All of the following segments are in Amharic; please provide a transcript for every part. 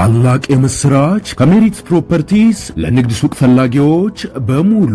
ታላቅ የምስራች ከሜሪት ፕሮፐርቲስ ለንግድ ሱቅ ፈላጊዎች በሙሉ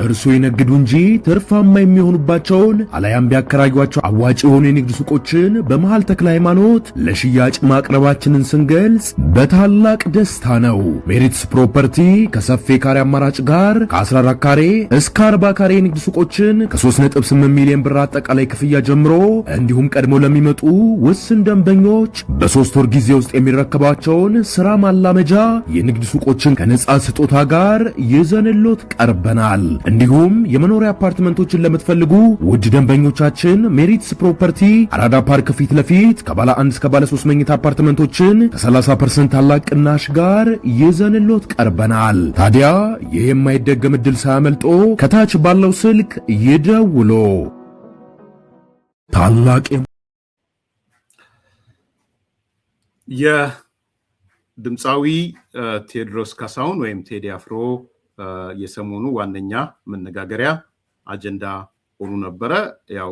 እርሱ ይነግዱ እንጂ ትርፋማ የሚሆኑባቸውን አለያም ቢያከራዩአቸው አዋጭ የሆኑ የንግድ ሱቆችን በመሃል ተክለ ሃይማኖት ለሽያጭ ማቅረባችንን ስንገልጽ በታላቅ ደስታ ነው። ሜሪትስ ፕሮፐርቲ ከሰፊ ካሬ አማራጭ ጋር ከ14 ካሬ እስከ 40 ካሬ የንግድ ሱቆችን ከ3.8 ሚሊዮን ብር አጠቃላይ ክፍያ ጀምሮ እንዲሁም ቀድሞ ለሚመጡ ውስን ደንበኞች በ3 ወር ጊዜ ውስጥ የሚረከባቸውን ስራ ማላመጃ የንግድ ሱቆችን ከነጻ ስጦታ ጋር ይዘንሎት ቀርበናል። እንዲሁም የመኖሪያ አፓርትመንቶችን ለምትፈልጉ ውድ ደንበኞቻችን ሜሪትስ ፕሮፐርቲ አራዳ ፓርክ ፊት ለፊት ከባለ 1 እስከ ባለ 3 መኝታ አፓርትመንቶችን ከ30% ታላቅ ቅናሽ ጋር ይዘንሎት ቀርበናል። ታዲያ ይህ የማይደገም ዕድል ሳያመልጦ ከታች ባለው ስልክ ይደውሉ። ታላቅ ድምፃዊ ቴዎድሮስ ካሳሁን ወይም ቴዲ አፍሮ የሰሞኑ ዋነኛ መነጋገሪያ አጀንዳ ሆኖ ነበረ። ያው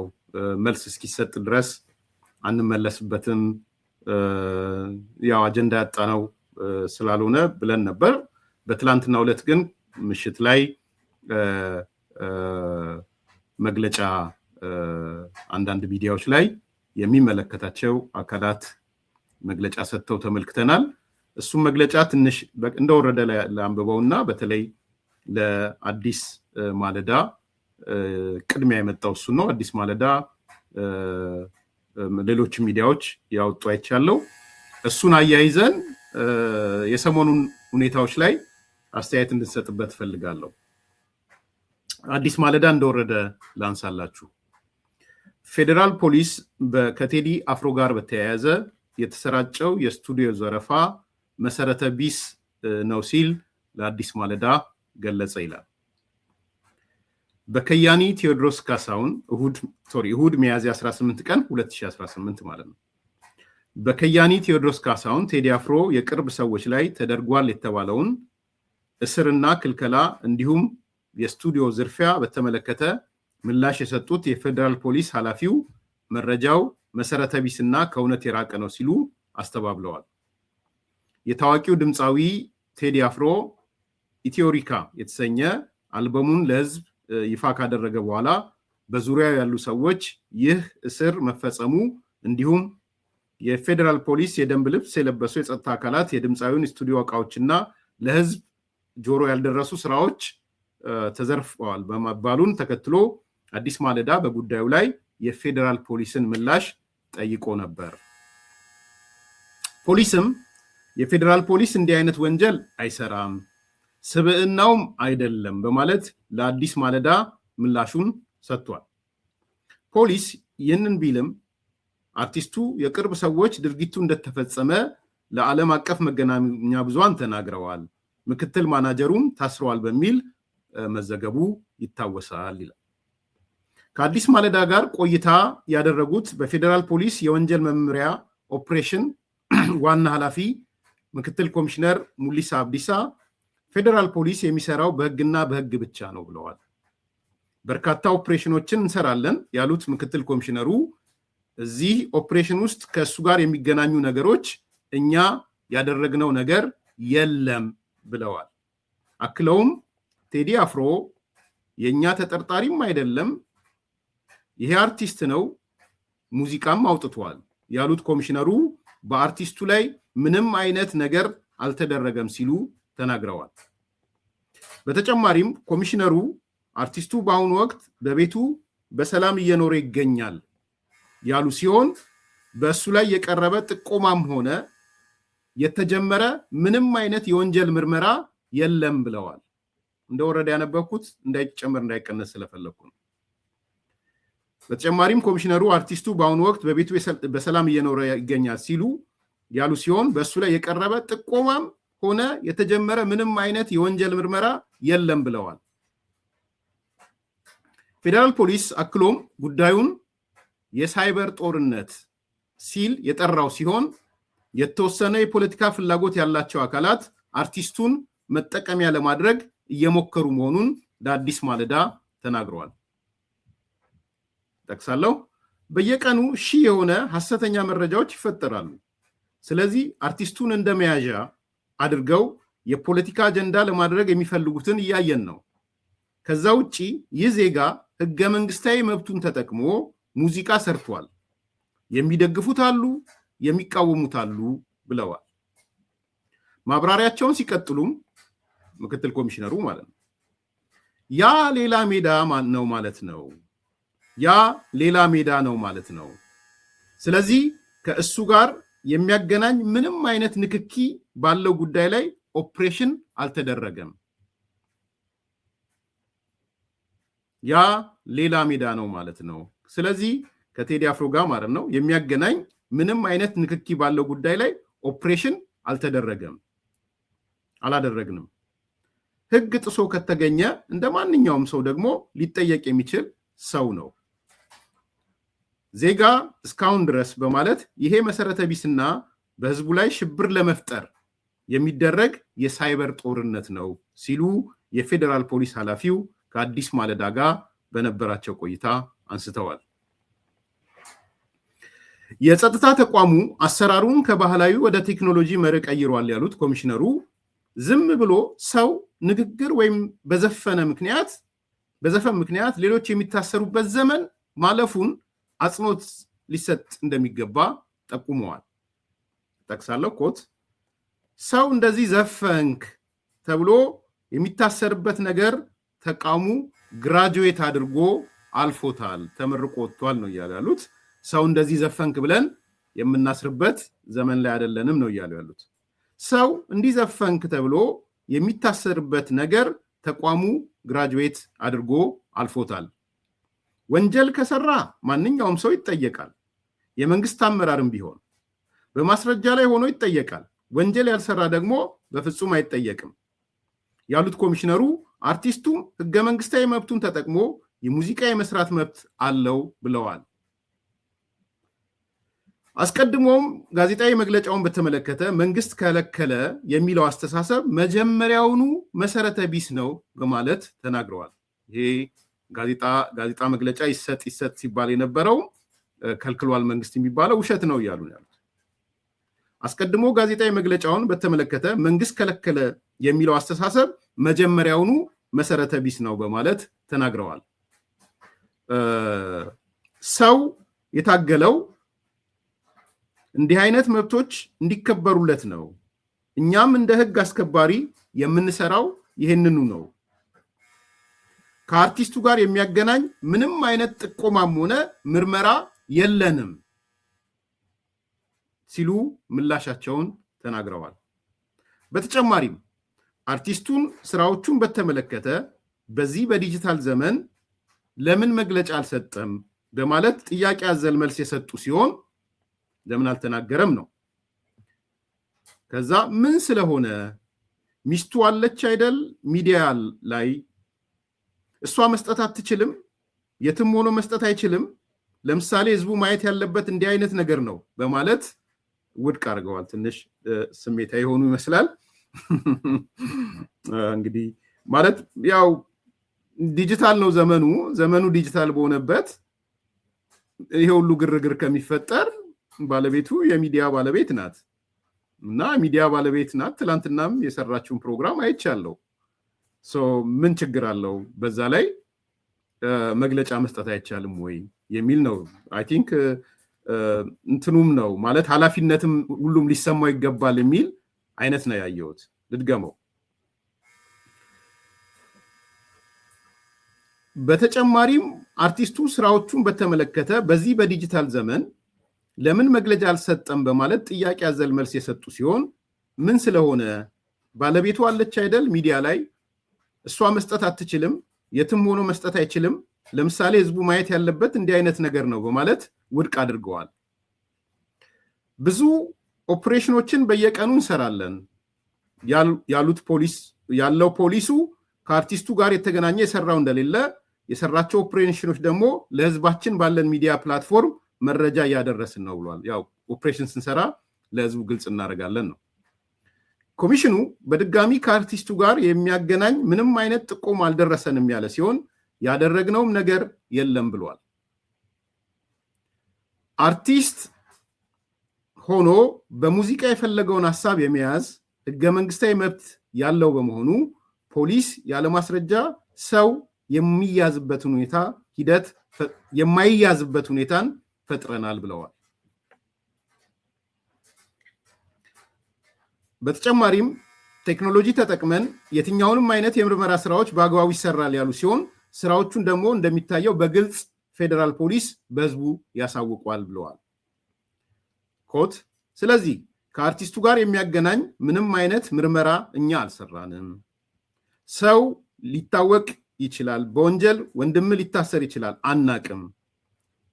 መልስ እስኪሰጥ ድረስ አንመለስበትም፣ ያው አጀንዳ ያጣነው ስላልሆነ ብለን ነበር። በትላንትናው ዕለት ግን ምሽት ላይ መግለጫ አንዳንድ ሚዲያዎች ላይ የሚመለከታቸው አካላት መግለጫ ሰጥተው ተመልክተናል። እሱም መግለጫ ትንሽ እንደወረደ ለአንብበውና በተለይ ለአዲስ ማለዳ ቅድሚያ የመጣው እሱ ነው። አዲስ ማለዳ ሌሎች ሚዲያዎች ያወጡ አይቻለው። እሱን አያይዘን የሰሞኑን ሁኔታዎች ላይ አስተያየት እንድንሰጥበት ፈልጋለሁ። አዲስ ማለዳ እንደወረደ ላንሳላችሁ። ፌዴራል ፖሊስ ከቴዲ አፍሮ ጋር በተያያዘ የተሰራጨው የስቱዲዮ ዘረፋ መሰረተ ቢስ ነው ሲል ለአዲስ ማለዳ ገለጸ ይላል። በከያኒ ቴዎድሮስ ካሳሁን እሁድ ሚያዝያ 18 ቀን 2018 ማለት ነው። በከያኒ ቴዎድሮስ ካሳሁን ቴዲ አፍሮ የቅርብ ሰዎች ላይ ተደርጓል የተባለውን እስርና ክልከላ እንዲሁም የስቱዲዮ ዝርፊያ በተመለከተ ምላሽ የሰጡት የፌዴራል ፖሊስ ኃላፊው መረጃው መሰረተ ቢስና ከእውነት የራቀ ነው ሲሉ አስተባብለዋል። የታዋቂው ድምፃዊ ቴዲ አፍሮ ኢትዮሪካ የተሰኘ አልበሙን ለህዝብ ይፋ ካደረገ በኋላ በዙሪያው ያሉ ሰዎች ይህ እስር መፈጸሙ እንዲሁም የፌዴራል ፖሊስ የደንብ ልብስ የለበሱ የጸጥታ አካላት የድምፃዊውን ስቱዲዮ ዕቃዎችና ለህዝብ ጆሮ ያልደረሱ ስራዎች ተዘርፈዋል በመባሉን ተከትሎ አዲስ ማለዳ በጉዳዩ ላይ የፌዴራል ፖሊስን ምላሽ ጠይቆ ነበር። ፖሊስም የፌዴራል ፖሊስ እንዲህ አይነት ወንጀል አይሰራም፣ ስብዕናውም አይደለም በማለት ለአዲስ ማለዳ ምላሹን ሰጥቷል። ፖሊስ ይህንን ቢልም አርቲስቱ የቅርብ ሰዎች ድርጊቱ እንደተፈጸመ ለዓለም አቀፍ መገናኛ ብዙሃን ተናግረዋል፣ ምክትል ማናጀሩም ታስረዋል በሚል መዘገቡ ይታወሳል ይላል። ከአዲስ ማለዳ ጋር ቆይታ ያደረጉት በፌዴራል ፖሊስ የወንጀል መምሪያ ኦፕሬሽን ዋና ኃላፊ ምክትል ኮሚሽነር ሙሊሳ አብዲሳ ፌዴራል ፖሊስ የሚሰራው በህግና በህግ ብቻ ነው ብለዋል። በርካታ ኦፕሬሽኖችን እንሰራለን ያሉት ምክትል ኮሚሽነሩ እዚህ ኦፕሬሽን ውስጥ ከእሱ ጋር የሚገናኙ ነገሮች እኛ ያደረግነው ነገር የለም ብለዋል። አክለውም ቴዲ አፍሮ የእኛ ተጠርጣሪም አይደለም፣ ይሄ አርቲስት ነው፣ ሙዚቃም አውጥቷል ያሉት ኮሚሽነሩ በአርቲስቱ ላይ ምንም አይነት ነገር አልተደረገም ሲሉ ተናግረዋል። በተጨማሪም ኮሚሽነሩ አርቲስቱ በአሁኑ ወቅት በቤቱ በሰላም እየኖረ ይገኛል ያሉ ሲሆን በእሱ ላይ የቀረበ ጥቆማም ሆነ የተጀመረ ምንም አይነት የወንጀል ምርመራ የለም ብለዋል። እንደወረደ ያነበብኩት እንዳይጨመር እንዳይቀነስ ስለፈለኩ ነው። በተጨማሪም ኮሚሽነሩ አርቲስቱ በአሁኑ ወቅት በቤቱ በሰላም እየኖረ ይገኛል ሲሉ ያሉ ሲሆን በእሱ ላይ የቀረበ ጥቆማም ሆነ የተጀመረ ምንም አይነት የወንጀል ምርመራ የለም ብለዋል። ፌዴራል ፖሊስ አክሎም ጉዳዩን የሳይበር ጦርነት ሲል የጠራው ሲሆን የተወሰነ የፖለቲካ ፍላጎት ያላቸው አካላት አርቲስቱን መጠቀሚያ ለማድረግ እየሞከሩ መሆኑን ለአዲስ ማለዳ ተናግረዋል። ጠቅሳለሁ። በየቀኑ ሺህ የሆነ ሐሰተኛ መረጃዎች ይፈጠራሉ። ስለዚህ አርቲስቱን እንደመያዣ አድርገው የፖለቲካ አጀንዳ ለማድረግ የሚፈልጉትን እያየን ነው። ከዛ ውጪ ይህ ዜጋ ህገ መንግስታዊ መብቱን ተጠቅሞ ሙዚቃ ሰርቷል። የሚደግፉት አሉ፣ የሚቃወሙት አሉ ብለዋል። ማብራሪያቸውን ሲቀጥሉም ምክትል ኮሚሽነሩ ማለት ነው ያ ሌላ ሜዳ ነው ማለት ነው። ያ ሌላ ሜዳ ነው ማለት ነው። ስለዚህ ከእሱ ጋር የሚያገናኝ ምንም አይነት ንክኪ ባለው ጉዳይ ላይ ኦፕሬሽን አልተደረገም። ያ ሌላ ሜዳ ነው ማለት ነው። ስለዚህ ከቴዲ አፍሮ ጋር ማለት ነው የሚያገናኝ ምንም አይነት ንክኪ ባለው ጉዳይ ላይ ኦፕሬሽን አልተደረገም፣ አላደረግንም። ህግ ጥሶ ከተገኘ እንደ ማንኛውም ሰው ደግሞ ሊጠየቅ የሚችል ሰው ነው። ዜጋ እስካሁን ድረስ በማለት ይሄ መሰረተ ቢስና በህዝቡ ላይ ሽብር ለመፍጠር የሚደረግ የሳይበር ጦርነት ነው ሲሉ የፌዴራል ፖሊስ ኃላፊው ከአዲስ ማለዳ ጋር በነበራቸው ቆይታ አንስተዋል። የጸጥታ ተቋሙ አሰራሩን ከባህላዊ ወደ ቴክኖሎጂ መርህ ቀይሯል ያሉት ኮሚሽነሩ ዝም ብሎ ሰው ንግግር ወይም በዘፈን ምክንያት ሌሎች የሚታሰሩበት ዘመን ማለፉን አጽንኦት ሊሰጥ እንደሚገባ ጠቁመዋል። ጠቅሳለሁ ኮት ሰው እንደዚህ ዘፈንክ ተብሎ የሚታሰርበት ነገር ተቋሙ ግራጁዌት አድርጎ አልፎታል፣ ተመርቆ ወጥቷል ነው እያሉ ያሉት። ሰው እንደዚህ ዘፈንክ ብለን የምናስርበት ዘመን ላይ አይደለንም ነው እያሉ ያሉት። ሰው እንዲህ ዘፈንክ ተብሎ የሚታሰርበት ነገር ተቋሙ ግራጁዌት አድርጎ አልፎታል። ወንጀል ከሰራ ማንኛውም ሰው ይጠየቃል። የመንግስት አመራርም ቢሆን በማስረጃ ላይ ሆኖ ይጠየቃል። ወንጀል ያልሰራ ደግሞ በፍጹም አይጠየቅም ያሉት ኮሚሽነሩ አርቲስቱም ህገ መንግስታዊ መብቱን ተጠቅሞ የሙዚቃ የመስራት መብት አለው ብለዋል። አስቀድሞም ጋዜጣዊ መግለጫውን በተመለከተ መንግስት ከለከለ የሚለው አስተሳሰብ መጀመሪያውኑ መሰረተ ቢስ ነው በማለት ተናግረዋል። ይሄ ጋዜጣ መግለጫ ይሰጥ ሲባል የነበረው ከልክሏል መንግስት የሚባለው ውሸት ነው እያሉ ነው ያሉት። አስቀድሞ ጋዜጣዊ መግለጫውን በተመለከተ መንግስት ከለከለ የሚለው አስተሳሰብ መጀመሪያውኑ መሰረተ ቢስ ነው በማለት ተናግረዋል። ሰው የታገለው እንዲህ አይነት መብቶች እንዲከበሩለት ነው። እኛም እንደ ህግ አስከባሪ የምንሰራው ይህንኑ ነው። ከአርቲስቱ ጋር የሚያገናኝ ምንም አይነት ጥቆማም ሆነ ምርመራ የለንም ሲሉ ምላሻቸውን ተናግረዋል። በተጨማሪም አርቲስቱን ስራዎቹን በተመለከተ በዚህ በዲጂታል ዘመን ለምን መግለጫ አልሰጠም በማለት ጥያቄ አዘል መልስ የሰጡ ሲሆን ለምን አልተናገረም ነው። ከዛ ምን ስለሆነ ሚስቱ አለች አይደል ሚዲያ ላይ እሷ መስጠት አትችልም፣ የትም ሆኖ መስጠት አይችልም። ለምሳሌ ህዝቡ ማየት ያለበት እንዲህ አይነት ነገር ነው በማለት ውድቅ አድርገዋል። ትንሽ ስሜታዊ የሆኑ ይመስላል። እንግዲህ ማለት ያው ዲጂታል ነው ዘመኑ ዲጂታል በሆነበት ይሄ ሁሉ ግርግር ከሚፈጠር ባለቤቱ የሚዲያ ባለቤት ናት እና ሚዲያ ባለቤት ናት። ትላንትናም የሰራችውን ፕሮግራም አይቻለሁ። ምን ችግር አለው? በዛ ላይ መግለጫ መስጠት አይቻልም ወይ የሚል ነው። አይ ቲንክ እንትኑም ነው ማለት ኃላፊነትም ሁሉም ሊሰማው ይገባል የሚል አይነት ነው ያየሁት። ልድገመው። በተጨማሪም አርቲስቱ ስራዎቹን በተመለከተ በዚህ በዲጂታል ዘመን ለምን መግለጫ አልሰጠም በማለት ጥያቄ አዘል መልስ የሰጡ ሲሆን ምን ስለሆነ ባለቤቱ አለች አይደል ሚዲያ ላይ እሷ መስጠት አትችልም፣ የትም ሆኖ መስጠት አይችልም። ለምሳሌ ህዝቡ ማየት ያለበት እንዲህ አይነት ነገር ነው በማለት ውድቅ አድርገዋል። ብዙ ኦፕሬሽኖችን በየቀኑ እንሰራለን ያለው ፖሊሱ ከአርቲስቱ ጋር የተገናኘ የሰራው እንደሌለ የሰራቸው ኦፕሬሽኖች ደግሞ ለህዝባችን ባለን ሚዲያ ፕላትፎርም መረጃ እያደረስን ነው ብሏል። ያው ኦፕሬሽን ስንሰራ ለህዝቡ ግልጽ እናደርጋለን ነው። ኮሚሽኑ በድጋሚ ከአርቲስቱ ጋር የሚያገናኝ ምንም አይነት ጥቆም አልደረሰንም ያለ ሲሆን ያደረግነውም ነገር የለም ብሏል። አርቲስት ሆኖ በሙዚቃ የፈለገውን ሐሳብ የመያዝ ህገ መንግስታዊ መብት ያለው በመሆኑ ፖሊስ ያለ ማስረጃ ሰው የማይያዝበት ሁኔታን ፈጥረናል ብለዋል። በተጨማሪም ቴክኖሎጂ ተጠቅመን የትኛውንም አይነት የምርመራ ስራዎች በአግባቡ ይሰራል ያሉ ሲሆን ስራዎቹን ደግሞ እንደሚታየው በግልጽ ፌዴራል ፖሊስ በህዝቡ ያሳውቋል ብለዋል። ኮት ስለዚህ ከአርቲስቱ ጋር የሚያገናኝ ምንም አይነት ምርመራ እኛ አልሰራንም። ሰው ሊታወቅ ይችላል፣ በወንጀል ወንድም ሊታሰር ይችላል፣ አናቅም።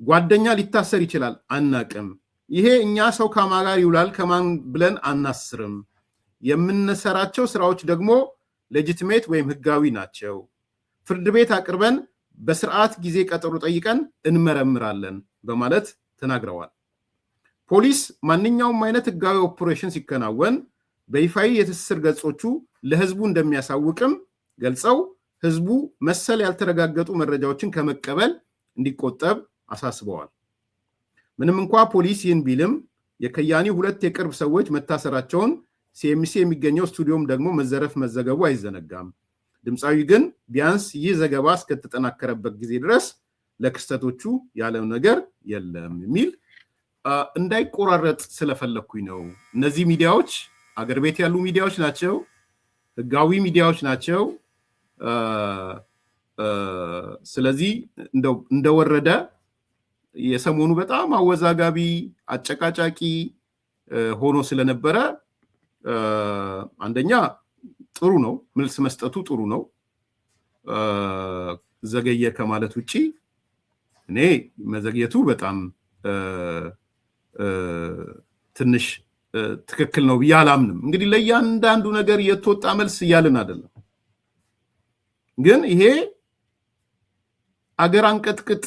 ጓደኛ ሊታሰር ይችላል፣ አናቅም። ይሄ እኛ ሰው ከማን ጋር ይውላል ከማን ብለን አናስርም። የምንሰራቸው ስራዎች ደግሞ ሌጂቲሜት ወይም ህጋዊ ናቸው። ፍርድ ቤት አቅርበን በስርዓት ጊዜ ቀጠሮ ጠይቀን እንመረምራለን በማለት ተናግረዋል። ፖሊስ ማንኛውም አይነት ህጋዊ ኦፕሬሽን ሲከናወን በይፋዊ የትስስር ገጾቹ ለህዝቡ እንደሚያሳውቅም ገልጸው ህዝቡ መሰል ያልተረጋገጡ መረጃዎችን ከመቀበል እንዲቆጠብ አሳስበዋል። ምንም እንኳ ፖሊስ ይህን ቢልም የከያኒ ሁለት የቅርብ ሰዎች መታሰራቸውን ሲኤምሲ የሚገኘው ስቱዲዮም ደግሞ መዘገቡ አይዘነጋም። ድምፃዊ ግን ቢያንስ ይህ ዘገባ እስከተጠናከረበት ጊዜ ድረስ ለክስተቶቹ ያለው ነገር የለም የሚል እንዳይቆራረጥ ስለፈለኩኝ ነው። እነዚህ ሚዲያዎች አገር ቤት ያሉ ሚዲያዎች ናቸው፣ ህጋዊ ሚዲያዎች ናቸው። ስለዚህ እንደወረደ የሰሞኑ በጣም አወዛጋቢ አጨቃጫቂ ሆኖ ስለነበረ አንደኛ ጥሩ ነው፣ መልስ መስጠቱ ጥሩ ነው። ዘገየ ከማለት ውጪ እኔ መዘግየቱ በጣም ትንሽ ትክክል ነው ብዬ አላምንም። እንግዲህ ለእያንዳንዱ ነገር የተወጣ መልስ እያልን አይደለም፣ ግን ይሄ አገር አንቀጥቅጥ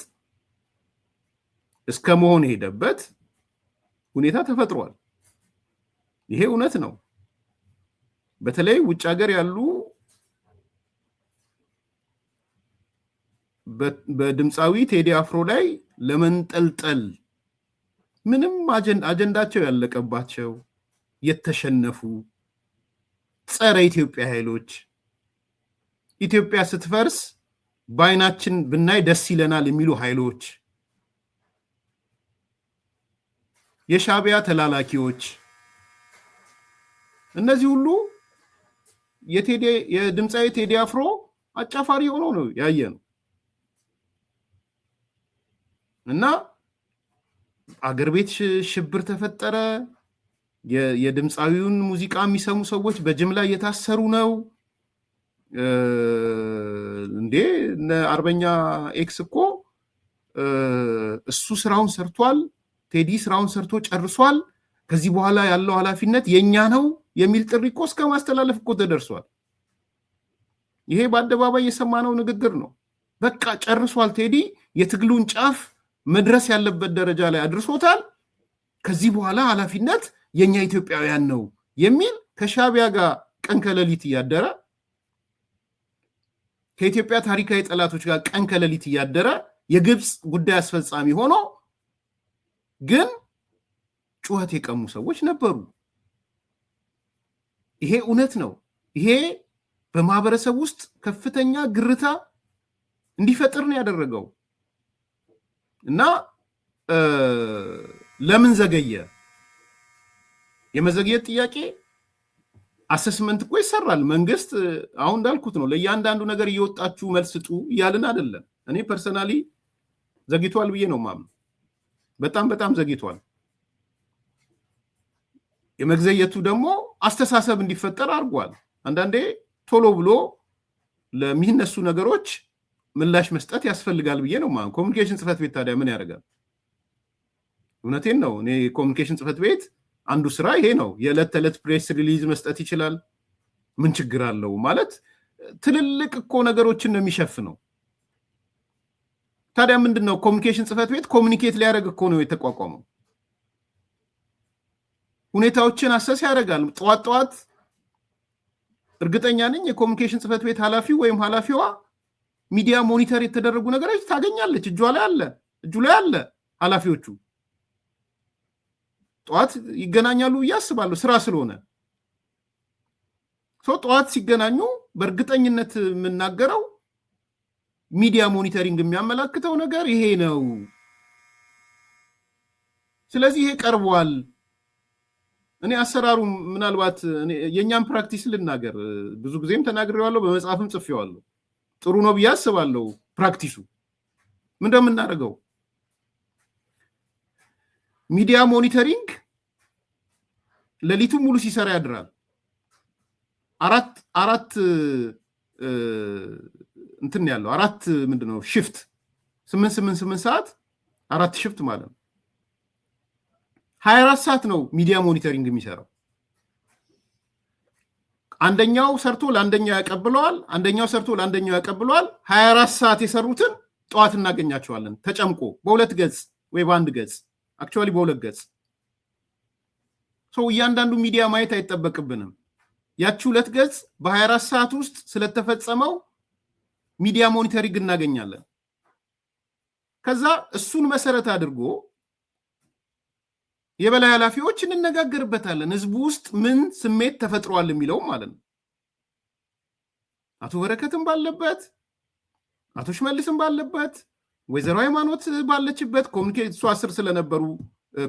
እስከ መሆን የሄደበት ሁኔታ ተፈጥሯል። ይሄ እውነት ነው። በተለይ ውጭ ሀገር ያሉ በድምፃዊ ቴዲ አፍሮ ላይ ለመንጠልጠል ምንም አጀንዳቸው ያለቀባቸው የተሸነፉ ጸረ ኢትዮጵያ ኃይሎች ኢትዮጵያ ስትፈርስ በአይናችን ብናይ ደስ ይለናል የሚሉ ኃይሎች፣ የሻዕቢያ ተላላኪዎች፣ እነዚህ ሁሉ የድምፃዊ ቴዲ አፍሮ አጫፋሪ ሆኖ ነው ያየነው እና አገር ቤት ሽብር ተፈጠረ። የድምፃዊውን ሙዚቃ የሚሰሙ ሰዎች በጅምላ እየታሰሩ ነው እንዴ! አርበኛ ኤክስ እኮ እሱ ስራውን ሰርቷል፣ ቴዲ ስራውን ሰርቶ ጨርሷል፣ ከዚህ በኋላ ያለው ኃላፊነት የኛ ነው የሚል ጥሪ እኮ እስከ ማስተላለፍ እኮ ተደርሷል። ይሄ በአደባባይ የሰማነው ንግግር ነው። በቃ ጨርሷል፣ ቴዲ የትግሉን ጫፍ መድረስ ያለበት ደረጃ ላይ አድርሶታል፣ ከዚህ በኋላ ኃላፊነት የኛ ኢትዮጵያውያን ነው የሚል ከሻዕቢያ ጋር ቀን ከሌሊት እያደረ ከኢትዮጵያ ታሪካዊ ጠላቶች ጋር ቀን ከሌሊት እያደረ የግብፅ ጉዳይ አስፈጻሚ ሆኖ ግን ጩኸት የቀሙ ሰዎች ነበሩ። ይሄ እውነት ነው። ይሄ በማህበረሰብ ውስጥ ከፍተኛ ግርታ እንዲፈጥር ነው ያደረገው እና ለምን ዘገየ? የመዘግየት ጥያቄ አሰስመንት እኮ ይሰራል። መንግስት አሁን እንዳልኩት ነው፣ ለእያንዳንዱ ነገር እየወጣችሁ መልስ ስጡ እያልን አይደለም። እኔ ፐርሰናሊ ዘግይቷል ብዬ ነው ማምነው። በጣም በጣም ዘግይቷል። የመዘግየቱ ደግሞ አስተሳሰብ እንዲፈጠር አድርጓል። አንዳንዴ ቶሎ ብሎ ለሚነሱ ነገሮች ምላሽ መስጠት ያስፈልጋል ብዬ ነው ማምነው። ኮሚኒኬሽን ጽህፈት ቤት ታዲያ ምን ያደርጋል? እውነቴን ነው። እኔ ኮሚኒኬሽን ጽህፈት ቤት አንዱ ስራ ይሄ ነው። የዕለት ተዕለት ፕሬስ ሪሊዝ መስጠት ይችላል። ምን ችግር አለው? ማለት ትልልቅ እኮ ነገሮችን ነው የሚሸፍነው። ታዲያ ምንድን ነው ኮሚኒኬሽን ጽህፈት ቤት ኮሚኒኬት ሊያደርግ እኮ ነው የተቋቋመው። ሁኔታዎችን አሰስ ያደርጋል። ጠዋት ጠዋት እርግጠኛ ነኝ የኮሚኒኬሽን ጽህፈት ቤት ኃላፊው ወይም ኃላፊዋ ሚዲያ ሞኒተር የተደረጉ ነገሮች ታገኛለች። እጁ ላይ አለ ኃላፊዎቹ ጠዋት ይገናኛሉ ያስባሉ ስራ ስለሆነ ጠዋት ሲገናኙ በእርግጠኝነት የምናገረው ሚዲያ ሞኒተሪንግ የሚያመላክተው ነገር ይሄ ነው። ስለዚህ ይሄ ቀርቧል። እኔ አሰራሩ ምናልባት የኛም ፕራክቲስ ልናገር ብዙ ጊዜም ተናግሬዋለሁ፣ በመጽሐፍም ጽፌዋለሁ። ጥሩ ነው ብዬ አስባለሁ። ፕራክቲሱ ምንድነው የምናደርገው? ሚዲያ ሞኒተሪንግ ሌሊቱን ሙሉ ሲሰራ ያድራል። አራት እንትን ያለው አራት ምንድነው ሽፍት 8 ሰዓት አራት ሽፍት ማለት ነው። 24 ሰዓት ነው ሚዲያ ሞኒተሪንግ የሚሰራው። አንደኛው ሰርቶ ለአንደኛው ያቀብለዋል፣ አንደኛው ሰርቶ ለአንደኛው ያቀብለዋል። 24 ሰዓት የሰሩትን ጠዋት እናገኛቸዋለን ተጨምቆ በሁለት ገጽ ወይ በአንድ ገጽ አክቹዋሊ በሁለት ገጽ። እያንዳንዱ ሚዲያ ማየት አይጠበቅብንም። ያቺ ሁለት ገጽ በ24 ሰዓት ውስጥ ስለተፈጸመው ሚዲያ ሞኒተሪንግ እናገኛለን። ከዛ እሱን መሰረት አድርጎ የበላይ ኃላፊዎች እንነጋገርበታለን። ህዝቡ ውስጥ ምን ስሜት ተፈጥሯል የሚለው ማለት ነው። አቶ በረከትም ባለበት፣ አቶ ሽመልስም ባለበት፣ ወይዘሮ ሃይማኖት ባለችበት ኮሙኒኬሽን እሱ 10 ስለነበሩ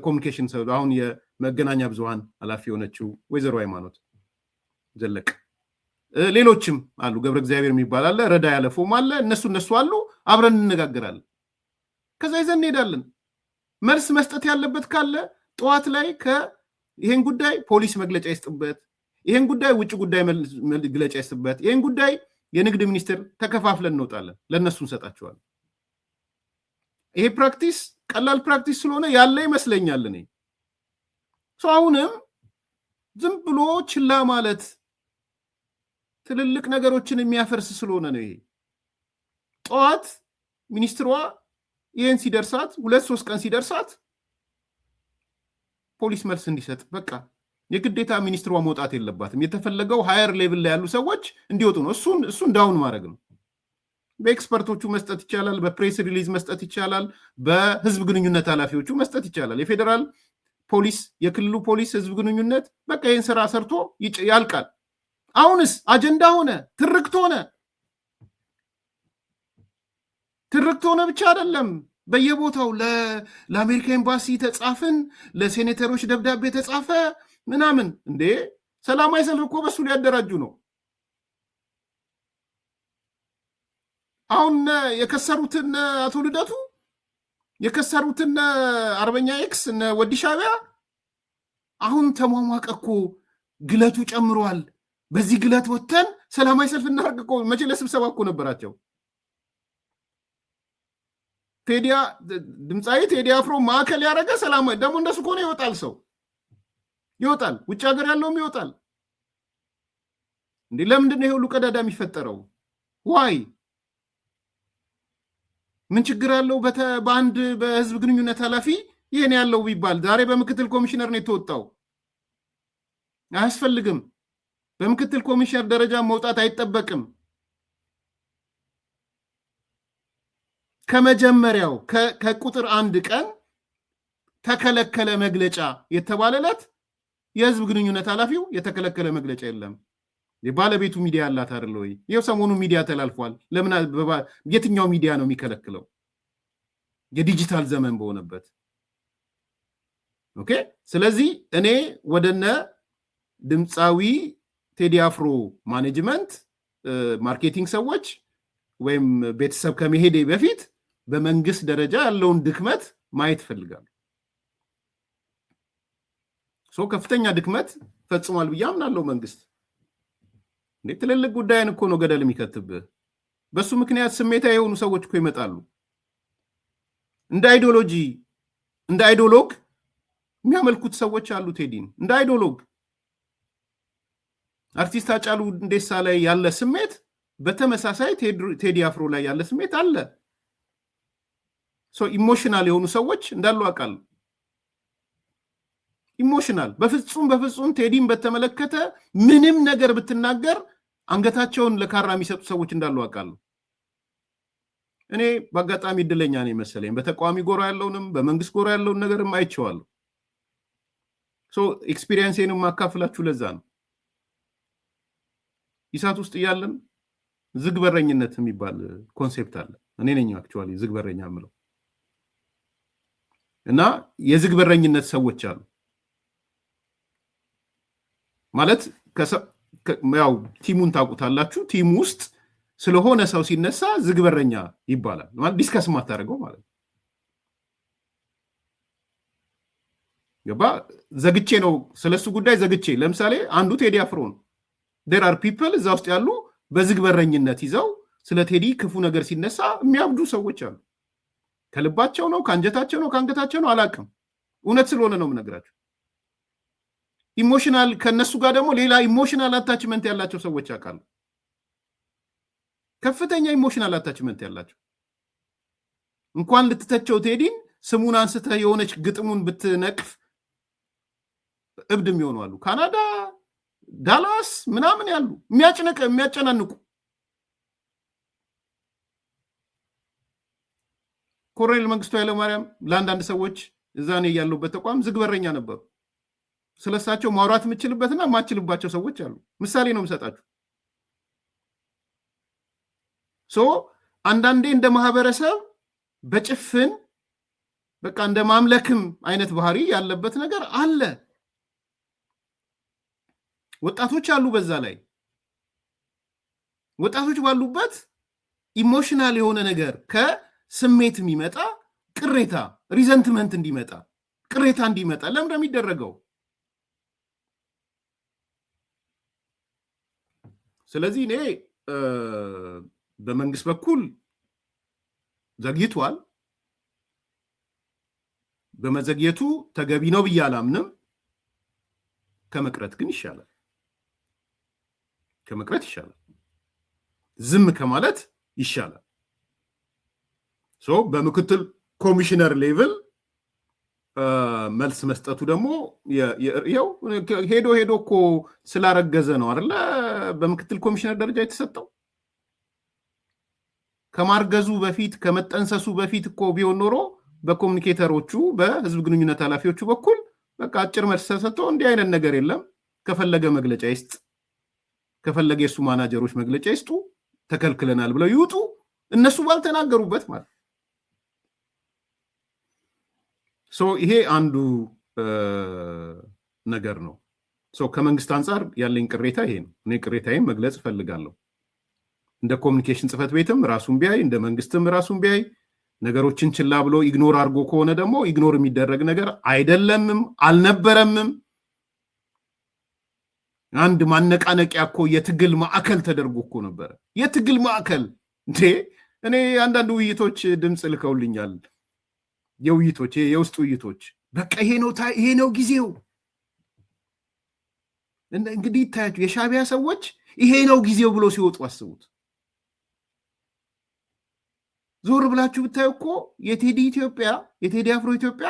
ኮሙኒኬሽን ሰው አሁን የመገናኛ ብዙሃን ኃላፊ የሆነችው ወይዘሮ ሃይማኖት ዘለቀ፣ ሌሎችም አሉ። ገብረ እግዚአብሔር የሚባል አለ፣ ረዳ ያለፎም አለ። እነሱ አሉ። አብረን እንነጋገራለን። ከዛ ይዘን እንሄዳለን። መልስ መስጠት ያለበት ካለ ጠዋት ላይ ይሄን ጉዳይ ፖሊስ መግለጫ ይስጥበት፣ ይሄን ጉዳይ ውጭ ጉዳይ መግለጫ ይስጥበት፣ ይሄን ጉዳይ የንግድ ሚኒስቴር ተከፋፍለን እንወጣለን፣ ለነሱ እንሰጣቸዋለን። ይሄ ፕራክቲስ ቀላል ፕራክቲስ ስለሆነ ያለ ይመስለኛል። እኔ አሁንም ዝም ብሎ ችላ ማለት ትልልቅ ነገሮችን የሚያፈርስ ስለሆነ ነው። ይሄ ጠዋት ሚኒስትሯ ይሄን ሲደርሳት 2-3 ቀን ሲደርሳት ፖሊስ መልስ እንዲሰጥ በቃ የግዴታ ሚኒስትሯ መውጣት የለባትም። የተፈለገው ሃየር ሌቭል ላይ ያሉ ሰዎች እንዲወጡ ነው። እሱን ዳውን ማድረግ ነው። በኤክስፐርቶቹ መስጠት ይቻላል፣ በፕሬስ ሪሊዝ መስጠት ይቻላል፣ በህዝብ ግንኙነት ኃላፊዎቹ መስጠት ይቻላል። የፌዴራል ፖሊስ፣ የክልሉ ፖሊስ ህዝብ ግንኙነት በቃ ይህን ስራ ሰርቶ ያልቃል። አሁንስ አጀንዳ ሆነ፣ ትርክት ሆነ ብቻ አይደለም። በየቦታው ለአሜሪካ ኤምባሲ ተጻፍን፣ ለሴኔተሮች ደብዳቤ ተጻፈ ምናምን። እንዴ ሰላማዊ ሰልፍ እኮ በሱ ሊያደራጁ ነው። አሁን የከሰሩትን አቶ ልደቱ የከሰሩትን አርበኛ ኤክስ ወዲ ሻቢያ አሁን ተሟሟቀ እኮ፣ ግለቱ ጨምሯል። በዚህ ግለት ወተን ሰላማዊ ሰልፍ እናደርግ እኮ መቼ ለስብሰባ እኮ ነበራቸው። ድምፃዊ ቴዲ አፍሮ ማዕከል ያደረገ ሰላማዊ ደግሞ እንደሱ ከሆነ ይወጣል፣ ሰው ይወጣል፣ ውጭ ሀገር ያለውም ይወጣል። እንዴ ለምንድን ነው ይሄ ሁሉ ቀዳዳ የሚፈጠረው? ዋይ ምን ችግር አለው? በአንድ በህዝብ ግንኙነት ኃላፊ ይሄን ያለው ቢባል ዛሬ በምክትል ኮሚሽነር ነው የተወጣው። አያስፈልግም። በምክትል ኮሚሽነር ደረጃ መውጣት አይጠበቅም። ከመጀመሪያው ከቁጥር 1 ቀን ተከለከለ መግለጫ የተባለለት የህዝብ ግንኙነት ኃላፊው የተከለከለ መግለጫ የለም። የባለቤቱ ሚዲያ አላት አይደል ወይ? ይሄው ሰሞኑ ሚዲያ ተላልፏል። ለምን የትኛው ሚዲያ ነው የሚከለክለው? የዲጂታል ዘመን በሆነበት ኦኬ። ስለዚህ እኔ ወደነ ድምፃዊ ቴዲ አፍሮ ማኔጅመንት ማርኬቲንግ ሰዎች ወይም ቤተሰብ ከመሄዴ በፊት በመንግስት ደረጃ ያለውን ድክመት ማየት ፈልጋለሁ። ከፍተኛ ድክመት ፈጽሟል ብዬ አምናለሁ። መንግስት እንዴ ትልልቅ ጉዳይን እኮ ነው ገደል የሚከትብህ። በሱ ምክንያት ስሜታዊ የሆኑ ሰዎች እኮ ይመጣሉ። እንደ አይዲዮሎጂ እንደ አይዲዮሎግ የሚያመልኩት ሰዎች አሉ። ቴዲን እንደ አይዲዮሎግ አርቲስት ሃጫሉ ሁንዴሳ ላይ ያለ ስሜት በተመሳሳይ ቴዲ አፍሮ ላይ ያለ ስሜት አለ። ኢሞሽናል የሆኑ ሰዎች እንዳሉ አውቃለሁ። ኢሞሽናል በፍጹም ቴዲን በተመለከተ ምንም ነገር ብትናገር አንገታቸውን ለካራ የሚሰጡ ሰዎች እንዳሉ አውቃለሁ። እኔ በአጋጣሚ እድለኛ ነኝ መሰለኝ። በተቃዋሚ ጎራ ያለውንም በመንግስት ጎራ ያለውን ነገርም አይቼዋለሁ። ኤክስፒሪየንሴንም ማካፈላችሁ ለዛ ነው። ኢሳት ውስጥ እያለን ዝግ በረኝነት የሚባል ኮንሴፕት አለ። እኔ ነኝ አክቹዋሊ ዝግ በረኛ የምለው እና የዝግ በረኝነት ሰዎች አሉ ማለት ያው ቲሙን ታውቁታላችሁ። ቲም ውስጥ ስለሆነ ሰው ሲነሳ ዝግ በረኛ ይባላል ማለት ዲስከስ ማታደርገው ማለት ነው። ገባ ዘግቼ ነው ስለሱ ጉዳይ ዘግቼ። ለምሳሌ አንዱ ቴዲ አፍሮ ነው። there are people እዛ ውስጥ ያሉ በዝግ በረኝነት ይዘው ስለ ቴዲ ክፉ ነገር ሲነሳ የሚያብዱ ሰዎች አሉ። ከልባቸው ነው ከአንጀታቸው ነው ከአንገታቸው ነው አላውቅም። እውነት ስለሆነ ነው የምነግራቸው። ኢሞሽናል ከነሱ ጋር ደግሞ ሌላ ኢሞሽናል አታችመንት ያላቸው ሰዎች አውቃሉ። ከፍተኛ ኢሞሽናል አታችመንት ያላቸው እንኳን ልትተቸው ቴዲን ስሙን አንስተህ የሆነች ግጥሙን ብትነቅፍ እብድም ይሆናሉ። ካናዳ ዳላስ ምናምን ያሉ የሚያጨናንቁ ኮሎኔል መንግስቱ ኃይለማርያም ለአንዳንድ ሰዎች እዛ ነው ያሉበት ተቋም ዝግ በረኛ ነበሩ። ስለሳቸው ማውራት የምችልበትና የማችልባቸው ሰዎች አሉ። ምሳሌ ነው የምሰጣችሁ። አንዳንዴ እንደ ማህበረሰብ በጭፍን በቃ እንደ ማምለክም አይነት ባህሪ ያለበት ነገር አለ። ወጣቶች አሉ። በዛ ላይ ወጣቶች ባሉበት ኢሞሽናል የሆነ ነገር ከስሜት የሚመጣ ቅሬታ፣ ሪዘንትመንት እንዲመጣ ቅሬታ እንዲመጣ ለምን እንደሚደረገው። ስለዚህ እኔ በመንግስት በኩል ዘግይቷል። በመዘግየቱ ተገቢ ነው ብዬ አላምንም። ከመቅረት ግን ይሻላል። ከመቅረት ይሻላል። ዝም ከማለት ይሻላል። በምክትል ኮሚሽነር ሌቭል መልስ መስጠቱ ደግሞ ይኸው ሄዶ እኮ ስላረገዘ ነው አይደለ? በምክትል ኮሚሽነር ደረጃ የተሰጠው ከማርገዙ በፊት ከመጠንሰሱ በፊት እኮ ቢሆን ኖሮ በኮሙኒኬተሮቹ በህዝብ ግንኙነት ኃላፊዎቹ በኩል በቃ አጭር መልስ ተሰጥቶ እንዲህ አይነት ነገር የለም፣ ከፈለገ መግለጫ ይስጥ፣ ከፈለገ የሱ ማናጀሮች መግለጫ ይስጡ፣ ተከልክለናል ብለው ይውጡ፣ እነሱ ባልተናገሩበት ማለት ይሄ አንዱ ነገር ነው። ከመንግስት አንጻር ያለኝ ቅሬታ ይሄ ነው። እኔ ቅሬታዬን መግለጽ እፈልጋለሁ። እንደ ኮሚኒኬሽን ጽህፈት ቤትም ራሱን ቢያይ፣ እንደ መንግስትም ራሱን ቢያይ፣ ነገሮችን ችላ ብሎ ኢግኖር አድርጎ ከሆነ ደግሞ ኢግኖር የሚደረግ ነገር አይደለምም አልነበረምም። አንድ ማነቃነቂያ እኮ የትግል ማዕከል ተደርጎ እኮ ነበረ። የትግል ማዕከል እንዴ! እኔ አንዳንድ ውይይቶች ድምፅ ልከውልኛል። የውይይቶች የውስጥ ውይይቶች በቃ ይሄ ነው ጊዜው። እንግዲህ ይታያችሁ የሻዕቢያ ሰዎች ይሄ ነው ጊዜው ብሎ ሲወጡ አስቡት። ዞር ብላችሁ ብታዩ እኮ የቴዲ አፍሮ ኢትዮጵያ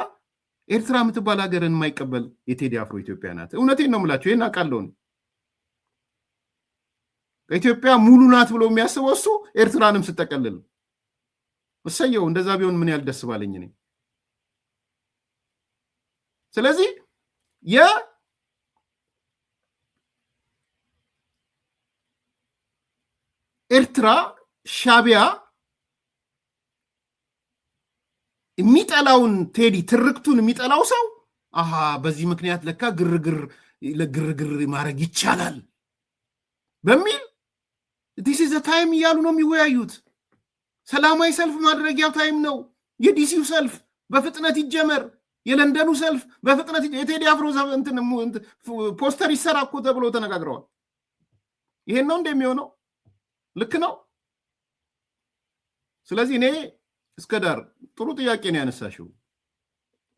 ኤርትራ የምትባል ሀገርን የማይቀበል የቴዲ አፍሮ ኢትዮጵያ ናት። እውነቴን ነው የምላችሁ። ይሄን አውቃለሁ። ኢትዮጵያ ሙሉ ናት ብሎ የሚያስበው እሱ ኤርትራንም ስጠቀልል እሰየው። እንደዛ ቢሆን ምን ያህል ደስ ባለኝ እኔ። ስለዚህ የኤርትራ ሻዕቢያ የሚጠላውን ቴዲ ትርክቱን የሚጠላው ሰው በዚህ ምክንያት ለካ ግርግር ማድረግ ይቻላል በሚል ዲስ ኢዝ ታይም እያሉ ነው የሚወያዩት። ሰላማዊ ሰልፍ ማድረጊያው ታይም ነው። የዲሲው ሰልፍ በፍጥነት ይጀመር፣ የለንደኑ ሰልፍ በፍጥነት የቴዲ አፍሮ ፖስተር ይሰራ እኮ ተብሎ ተነጋግረዋል። ይሄን ነው እንደሚሆነው። ልክ ነው። ስለዚህ እኔ እስከ ዳር ጥሩ ጥያቄ ነው ያነሳሽው።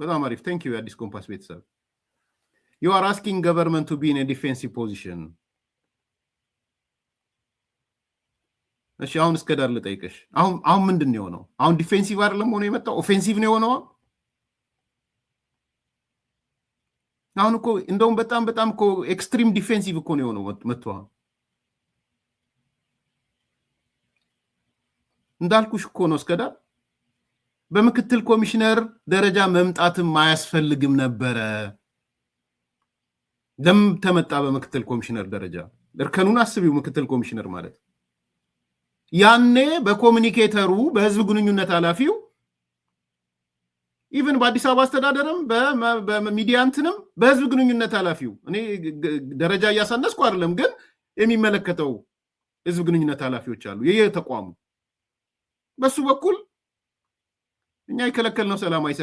በጣም አሪፍ ቴንክ ዩ። የአዲስ ኮምፓስ ቤተሰብ you are asking government to be in a defensive position። እሺ አሁን እስከ ዳር ልጠይቅሽ። አሁን ምንድን ነው የሆነው? አሁን ዲፌንሲቭ አይደለም ሆኖ የመጣው ኦፌንሲቭ ነው የሆነው። አሁን እኮ እንደውም በጣም እኮ ኤክስትሪም ዲፌንሲቭ እኮ ነው የሆነው መጥቶ። እንዳልኩሽ እኮ ነው እስከ ዳር በምክትል ኮሚሽነር ደረጃ መምጣትም አያስፈልግም ነበረ። ደም ተመጣ በምክትል ኮሚሽነር ደረጃ እርከኑን አስቢው። ምክትል ኮሚሽነር ማለት ያኔ በኮሙኒኬተሩ በህዝብ ግንኙነት ኃላፊው ኢቭን በአዲስ አበባ አስተዳደርም በሚዲያ እንትንም በህዝብ ግንኙነት ኃላፊው እኔ ደረጃ እያሳነስኩ አይደለም፣ ግን የሚመለከተው ህዝብ ግንኙነት ኃላፊዎች አሉ የተቋሙ። በሱ በኩል እኛ የከለከልነው ሰላማዊ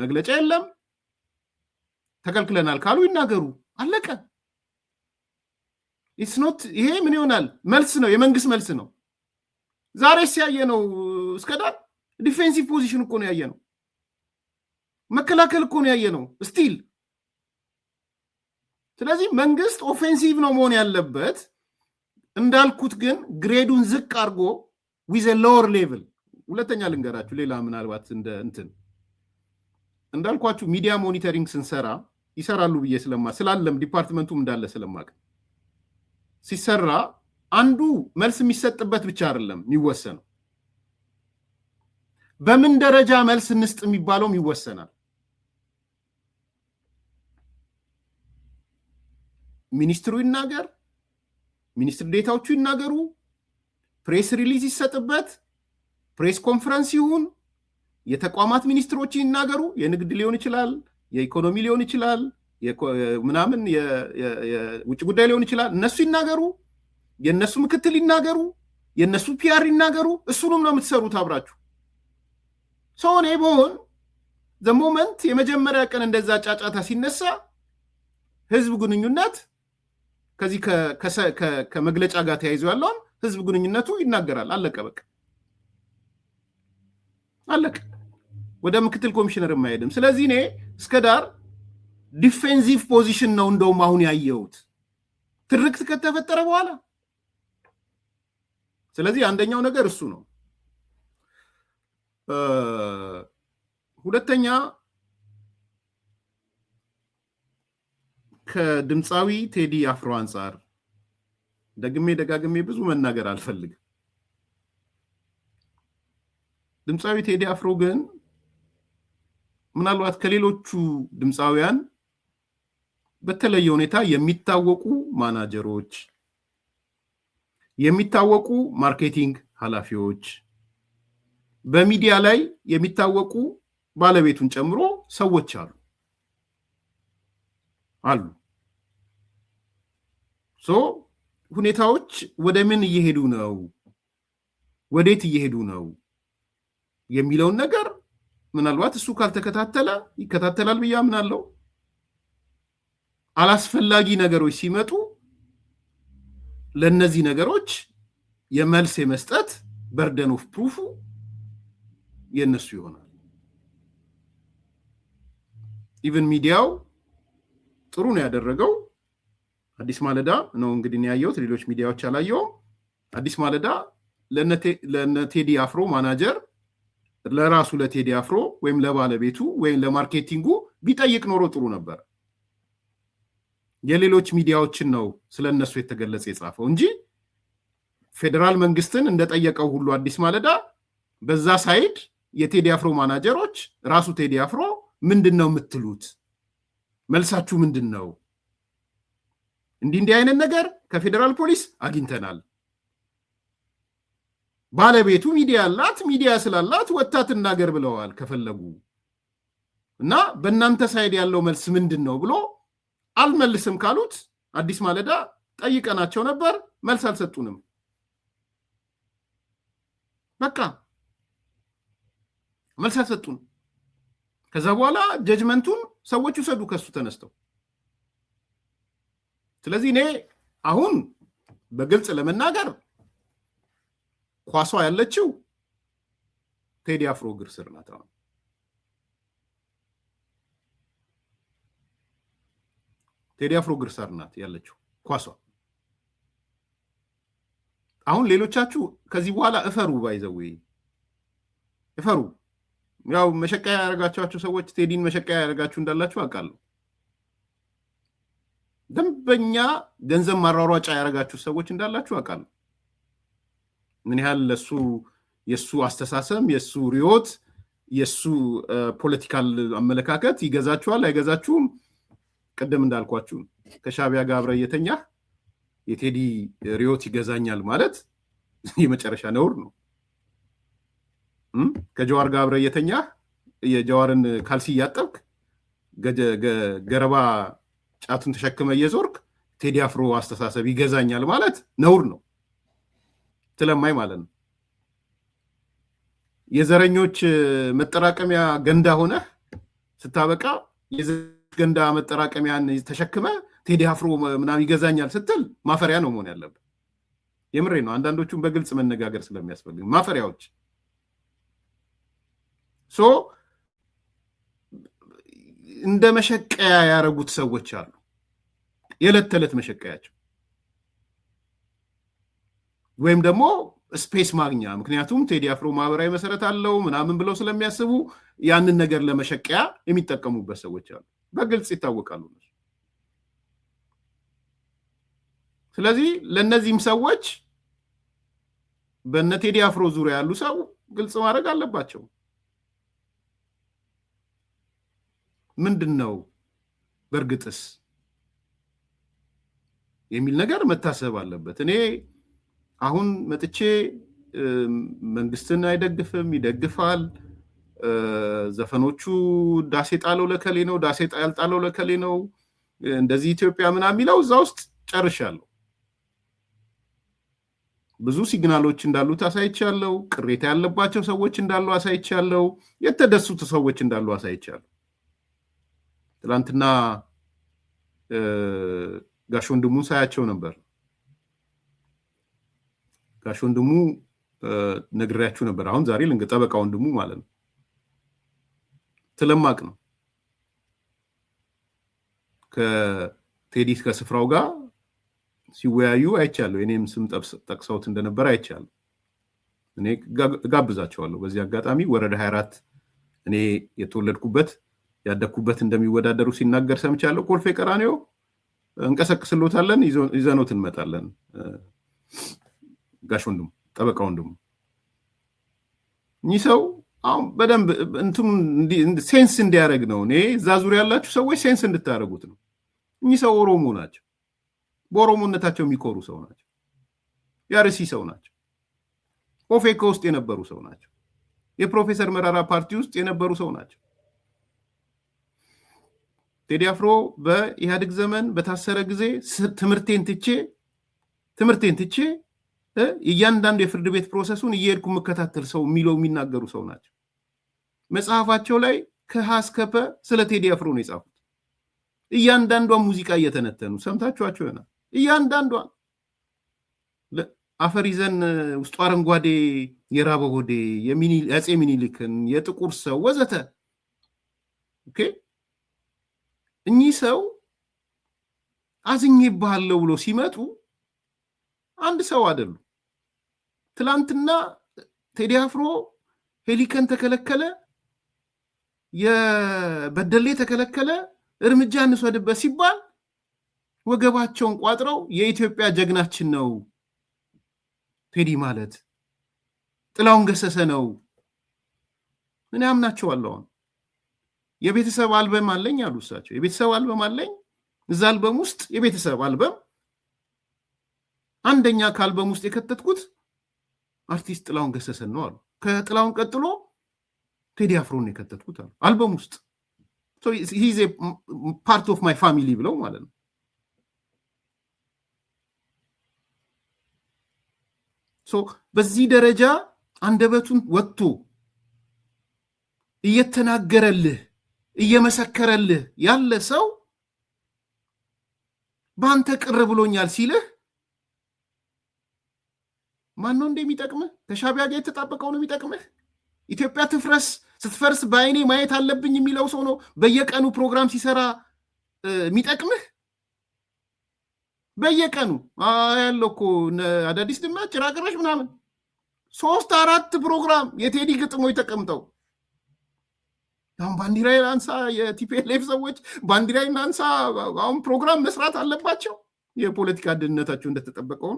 መግለጫ የለም፣ ተከልክለናል ካሉ ይናገሩ፣ አለቀ። ኢትስ ኖት ይሄ ምን ይሆናል? መልስ ነው፣ የመንግስት መልስ ነው። ዛሬ ሲያየ ነው እስከዳር ዲፌንሲቭ ፖዚሽን እኮ ነው ያየ ነው፣ መከላከል እኮ ነው ያየ ነው ስቲል። ስለዚህ መንግስት ኦፌንሲቭ ነው መሆን ያለበት። እንዳልኩት ግን ግሬዱን ዝቅ አድርጎ ዊዝ ሎወር ሌቭል። ሁለተኛ ልንገራችሁ ሌላ ምናልባት እንደ እንትን እንዳልኳችሁ ሚዲያ ሞኒተሪንግ ስንሰራ ይሰራሉ ብዬ ስላለም ዲፓርትመንቱም እንዳለ ስለማቅ ሲሰራ አንዱ መልስ የሚሰጥበት ብቻ አይደለም የሚወሰነው፣ በምን ደረጃ መልስ እንስጥ የሚባለውም ይወሰናል። ሚኒስትሩ ይናገር፣ ሚኒስትር ዴታዎቹ ይናገሩ፣ ፕሬስ ሪሊዝ ይሰጥበት፣ ፕሬስ ኮንፈረንስ ይሁን፣ የተቋማት ሚኒስትሮች ይናገሩ፣ የንግድ ሊሆን ይችላል፣ የኢኮኖሚ ሊሆን ይችላል፣ ምናምን የውጭ ጉዳይ ሊሆን ይችላል። እነሱ ይናገሩ፣ የነሱ ምክትል ይናገሩ፣ የነሱ ፒአር ይናገሩ። እሱንም ነው የምትሰሩት አብራችሁ። ሰው እኔ በሆን ዘሞመንት የመጀመሪያ ቀን እንደዛ ጫጫታ ሲነሳ ህዝብ ግንኙነት ከዚህ ከመግለጫ ጋር ተያይዞ ያለውን ህዝብ ግንኙነቱ ይናገራል። አለቀ በቃ አለቀ። ወደ ምክትል ኮሚሽነር የማይሄድም። ስለዚህ እኔ እስከዳር ዲፌንሲቭ ፖዚሽን ነው እንደውም አሁን ያየሁት ትርክት ከተፈጠረ በኋላ። ስለዚህ አንደኛው ነገር እሱ ነው። ሁለተኛ ከድምፃዊ ቴዲ አፍሮ አንጻር ደግሜ ደጋግሜ ብዙ መናገር አልፈልግም። ድምፃዊ ቴዲ አፍሮ ግን ምናልባት ከሌሎቹ ድምፃውያን በተለየ ሁኔታ የሚታወቁ ማናጀሮች፣ የሚታወቁ ማርኬቲንግ ኃላፊዎች፣ በሚዲያ ላይ የሚታወቁ ባለቤቱን ጨምሮ ሰዎች አሉ። ሁኔታዎች ወደ ምን እየሄዱ ነው፣ ወዴት እየሄዱ ነው የሚለውን ነገር ምናልባት እሱ ካልተከታተለ ይከታተላል ብዬ አምናለሁ። አላስፈላጊ ነገሮች ሲመጡ ለነዚህ ነገሮች የመልስ የመስጠት በርደን ኦፍ ፕሩፉ የነሱ ይሆናል። ኢቭን ሚዲያው ጥሩ ነው ያደረገው። አዲስ ማለዳ ነው እንግዲህ ያየሁት፣ ሌሎች ሚዲያዎች አላየውም። አዲስ ማለዳ ለቴዲ አፍሮ ማናጀር ለራሱ ለቴዲ አፍሮ ወይም ለባለቤቱ ወይም ለማርኬቲንጉ ቢጠይቅ ኖሮ ጥሩ ነበር። የሌሎች ሚዲያዎችን ነው ስለነሱ የተገለጸ የጻፈው እንጂ ፌደራል መንግስትን እንደጠየቀው ሁሉ አዲስ ማለዳ በዛ ሳይድ የቴዲ አፍሮ ማናጀሮች ራሱ ቴዲ አፍሮ ምንድነው የምትሉት? መልሳችሁ ምንድነው? እንዲህ አይነት ነገር ከፌደራል ፖሊስ አግኝተናል። ባለቤቱ ሚዲያ አላት፣ ሚዲያ ስላላት ወጣት እናገር ብለዋል ከፈለጉ እና በእናንተ ሳይድ ያለው መልስ ምንድነው ብሎ አልመልስም ካሉት አዲስ ማለዳ ጠይቀናቸው ነበር፣ መልስ አልሰጡንም። በቃ መልስ አልሰጡን። ከዛ በኋላ ጀጅመንቱን ሰዎች ይሰዱ ከሱ ተነስተው። ስለዚህ እኔ አሁን በግልጽ ለመናገር ኳሷ ያለችው ቴዲ አፍሮ እግር ስር ናት። አሁን ቴዲ አፍሮ እግር ስር ናት ያለችው ኳሷ። አሁን ሌሎቻችሁ ከዚህ በኋላ እፈሩ፣ ባይዘው እፈሩ። ያው መሸቀያ ያደረጋችሁ ሰዎች ቴዲን መሸቀያ ያደረጋችሁ እንዳላችሁ አውቃለሁ። ደንበኛ ገንዘብ ማሯሯጫ ያደረጋችሁ ሰዎች እንዳላችሁ አውቃለሁ። ምን ያህል ለሱ የሱ አስተሳሰብ፣ የሱ ሪዮት፣ የሱ ፖለቲካል አመለካከት ይገዛችኋል አይገዛችሁም? ቅድም እንዳልኳችሁ ከሻቢያ ጋር አብረህ እየተኛህ የቴዲ ሪዮት ይገዛኛል ማለት የመጨረሻ ነውር ነው። ከጀዋር ጋር አብረህ እየተኛህ የጀዋርን ካልሲ እያጠብክ ገረባ ጫቱን ተሸክመ እየዞርክ ቴዲ አፍሮ አስተሳሰብ ይገዛኛል ማለት ነውር ነው። ስለማይ ማለት ነው። የዘረኞች መጠራቀሚያ ገንዳ ሆነ ስታበቃ ገንዳ መጠራቀሚያን ተሸክመ ቴዲ አፍሮ ምናምን ይገዛኛል ስትል ማፈሪያ ነው መሆን ያለበት። የምሬ ነው። አንዳንዶቹን በግልጽ መነጋገር ስለሚያስፈልግ ማፈሪያዎች እንደ መሸቀያ ያረጉት ሰዎች አሉ። የዕለት ተዕለት መሸቀያቸው ወይም ደግሞ ስፔስ ማግኛ። ምክንያቱም ቴዲ አፍሮ ማህበራዊ መሰረት አለው ምናምን ብለው ስለሚያስቡ ያንን ነገር ለመሸቀያ የሚጠቀሙበት ሰዎች አሉ። በግልጽ ይታወቃሉ። ስለዚህ ለነዚህም ሰዎች በነ ቴዲ አፍሮ ዙሪያ ያሉ ሰው ግልጽ ማድረግ አለባቸው። ምንድነው በእርግጥስ የሚል ነገር መታሰብ አለበት። እኔ አሁን መጥቼ መንግስትን አይደግፍም ይደግፋል፣ ዘፈኖቹ ዳሴ ጣለው ለከሌ ነው ዳሴ ጣለው ለከሌ ነው እንደዚህ ኢትዮጵያ ምናምን የሚለው እዛ ውስጥ ጨርሻለሁ። ብዙ ሲግናሎች እንዳሉት አሳይቻለሁ። ቅሬታ ያለባቸው ሰዎች እንዳሉ አሳይቻለሁ። የተደሱት ሰዎች እንዳሉ አሳይቻለሁ። ትላንትና ጋሽ ወንድሙን ሳያቸው ነበር። ጋሽ ወንድሙ ነግሬያችሁ ነበር። አሁን ዛሬ ጠበቃ ወንድሙ ማለት ነው። ስለማቅ ነው ከቴዲ ከስፍራው ጋር ሲወያዩ አይቻለሁ። እኔም ስም ጠቅሰውት እንደነበር አይቻለሁ። እኔ ጋብዛቸዋለሁ። በዚህ አጋጣሚ ወረዳ 24 እኔ የተወለድኩበት ያደኩበት እንደሚወዳደሩ ሲናገር ሰምቻለሁ። ኮልፌ ቀራኒዮ እንቀሰቅስሎታለን፣ ይዘኖት እንመጣለን። ጋሽ ወንድሙ ጠበቃ ወንድሙ እኚህ ሰው አሁን በደንብ ሴንስ እንዲያደርግ ነው። እኔ እዛ ዙሪያ ያላችሁ ሰዎች ሴንስ እንድታደርጉት ነው። እኚህ ሰው ኦሮሞ ናቸው። በኦሮሞነታቸው የሚኮሩ ሰው ናቸው። የአርሲ ሰው ናቸው። ኦፌኮ ውስጥ የነበሩ ሰው ናቸው። የፕሮፌሰር መራራ ፓርቲ ውስጥ የነበሩ ሰው ናቸው። ቴዲ አፍሮ በኢህአዴግ ዘመን በታሰረ ጊዜ ትምህርቴን ትቼ እያንዳንዱ የፍርድ ቤት ፕሮሰሱን እየሄድኩ የምከታተል ሰው የሚለው የሚናገሩ ሰው ናቸው። መጽሐፋቸው ላይ ከሀ እስከ ፐ ስለ ቴዲ አፍሮ ነው የጻፉት። እያንዳንዷን ሙዚቃ እየተነተኑ ሰምታችኋቸው ይሆናል። እያንዳንዷን አፈር ይዘን ውስጡ አረንጓዴ የራበ ሆዴ የአፄ ሚኒሊክን የጥቁር ሰው ወዘተ። ኦኬ እኚህ ሰው አዝኜብሃለሁ ብሎ ሲመጡ አንድ ሰው አይደሉ። ትላንትና ቴዲ አፍሮ ሄሊከን ተከለከለ፣ የበደሌ ተከለከለ፣ እርምጃ እንስወድበት ሲባል ወገባቸውን ቋጥረው የኢትዮጵያ ጀግናችን ነው ቴዲ ማለት ጥላውን ገሰሰ ነው። ምን ያምናቸዋለሁ? የቤተሰብ አልበም አለኝ አሉ እሳቸው። የቤተሰብ አልበም አለኝ። እዛ አልበም ውስጥ የቤተሰብ አልበም አንደኛ ከአልበም ውስጥ የከተትኩት አርቲስት ጥላውን ገሰሰን ነው አሉ። ከጥላውን ቀጥሎ ቴዲ አፍሮን የከተትኩት አሉ አልበም ውስጥ። ሂዝ ፓርት ኦፍ ማይ ፋሚሊ ብለው ማለት ነው። በዚህ ደረጃ አንደበቱን ወጥቶ እየተናገረልህ እየመሰከረልህ ያለ ሰው በአንተ ቅር ብሎኛል ሲልህ ማን ነው እንደሚጠቅምህ? ከሻቢያ ጋር የተጣበቀው ነው የሚጠቅምህ? ኢትዮጵያ ትፍረስ፣ ስትፈርስ በአይኔ ማየት አለብኝ የሚለው ሰው ነው በየቀኑ ፕሮግራም ሲሰራ የሚጠቅምህ? በየቀኑ ያለው እኮ አዳዲስ ድምፅ ጭራቅረሽ ምናምን 3-4 ፕሮግራም የቴዲ ግጥሞች ተቀምጠው አሁን ባንዲራይ አንሳ፣ የቲፒኤልኤፍ ሰዎች ባንዲራይ አንሳ አሁን ፕሮግራም መስራት አለባቸው። የፖለቲካ ድህነታቸው እንደተጠበቀው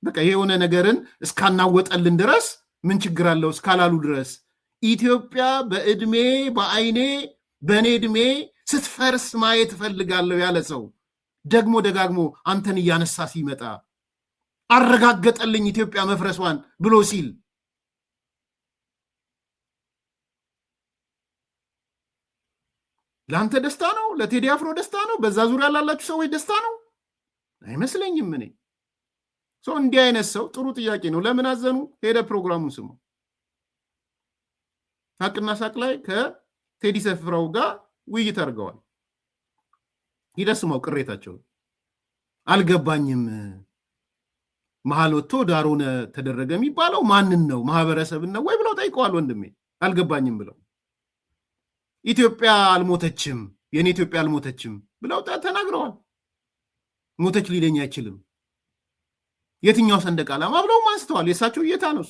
በቃ የሆነ ነገርን እስካናወጠልን ድረስ ምን ችግር አለው እስካላሉ ድረስ ኢትዮጵያ በእድሜ በአይኔ በእኔ እድሜ ስትፈርስ ማየት እፈልጋለሁ ያለ ሰው ደግሞ ደጋግሞ አንተን እያነሳ ሲመጣ አረጋገጠልኝ ኢትዮጵያ መፍረሷን ብሎ ሲል ለአንተ ደስታ ነው? ለቴዲ አፍሮ ደስታ ነው? በዛ ዙሪያ ላላችሁ ሰዎች ደስታ ነው? አይመስለኝም። እኔ ሰው እንዲህ አይነት ሰው ጥሩ ጥያቄ ነው። ለምን አዘኑ? ሄደ ፕሮግራሙን ስሙ። ሀቅና ሳቅ ላይ ከቴዲ ሰፍራው ጋር ውይይት አድርገዋል። ይደስማው ቅሬታቸው አልገባኝም፣ መሀል ወጥቶ ዳሮነ ተደረገ የሚባለው ማንን ነው? ማህበረሰብን ነው ወይ ብለው ጠይቀዋል። ወንድሜ አልገባኝም ብለው ኢትዮጵያ አልሞተችም፣ የኔ ኢትዮጵያ አልሞተችም ብለው ተናግረዋል። ሞተች ሊለኝ አይችልም። የትኛው ሰንደቅ ዓላማ ብለውም አንስተዋል። የእሳቸው እይታ ነው።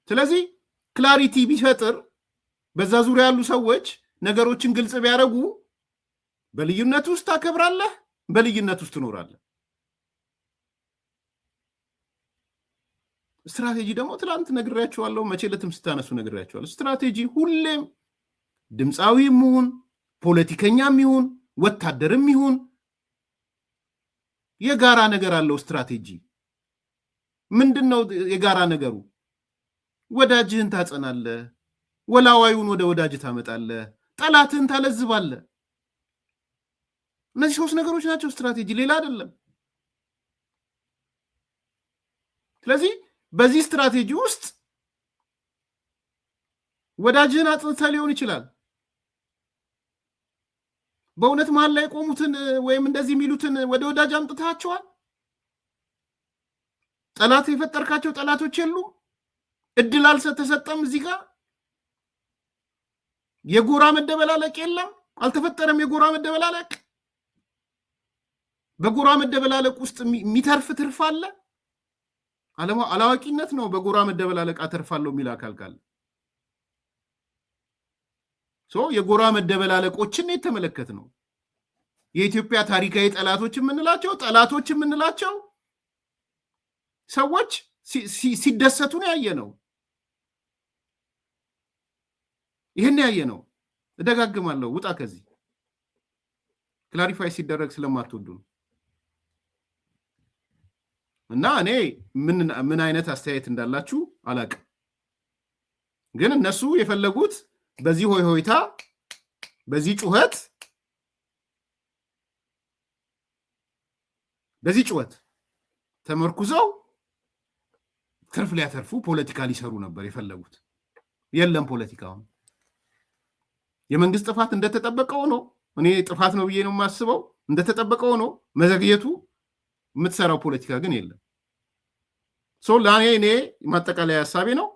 ስለዚህ ክላሪቲ ቢፈጥር በዛ ዙሪያ ያሉ ሰዎች ነገሮችን ግልጽ ቢያደርጉ በልዩነት ውስጥ ታከብራለህ፣ በልዩነት ውስጥ ትኖራለህ። ስትራቴጂ ደግሞ ትላንት ነግሬያቸዋለሁ፣ መቼ ዕለትም ስታነሱ ነግሬያቸዋለሁ። ስትራቴጂ ሁሌም ድምፃዊም ይሁን ፖለቲከኛም ይሁን ወታደርም ይሁን የጋራ ነገር አለው። ስትራቴጂ ምንድን ነው የጋራ ነገሩ? ወዳጅህን ታጸናለህ፣ ወላዋዩን ወደ ወዳጅ ታመጣለህ፣ ጠላትህን ታለዝባለህ። እነዚህ ሶስት ነገሮች ናቸው ስትራቴጂ፣ ሌላ አይደለም። ስለዚህ በዚህ ስትራቴጂ ውስጥ ወዳጅህን አጽንተህ ሊሆን ይችላል። በእውነት መሀል ላይ የቆሙትን ወይም እንደዚህ የሚሉትን ወደ ወዳጅ አምጥታቸዋል። ጠላት የፈጠርካቸው ጠላቶች የሉም። እድል አልተሰጠም። እዚህ ጋር የጎራ መደበላለቅ የለም፣ አልተፈጠረም። የጎራ መደበላለቅ በጎራ መደበላለቅ ውስጥ የሚተርፍ ትርፍ አለ? አላዋቂነት ነው። በጎራ መደበላለቅ አተርፋለሁ የሚል አካል ካለ የጎራ መደበላለቆችን የተመለከት ነው። የኢትዮጵያ ታሪካዊ ጠላቶች የምንላቸው ሰዎች ሲደሰቱ ነው ያየ ነው። ይህን ያየ ነው። እደጋግማለሁ፣ ውጣ ከዚህ ክላሪፋይ ሲደረግ ስለማትወዱ ነው። እና እኔ ምን አይነት አስተያየት እንዳላችሁ አላቅም፣ ግን እነሱ የፈለጉት በዚህ ሆይታ በዚህ ጩኸት ተመርኩዘው ትርፍ ሊያተርፉ ፖለቲካ ሊሰሩ ነበር የፈለጉት። የለም ፖለቲካውን የመንግስት ጥፋት እንደተጠበቀው ነው። እኔ ጥፋት ነው ብዬ ነው የማስበው። እንደተጠበቀው ነው መዘግየቱ። የምትሰራው ፖለቲካ ግን የለም። ለእኔ ማጠቃለያ ሀሳቤ ነው።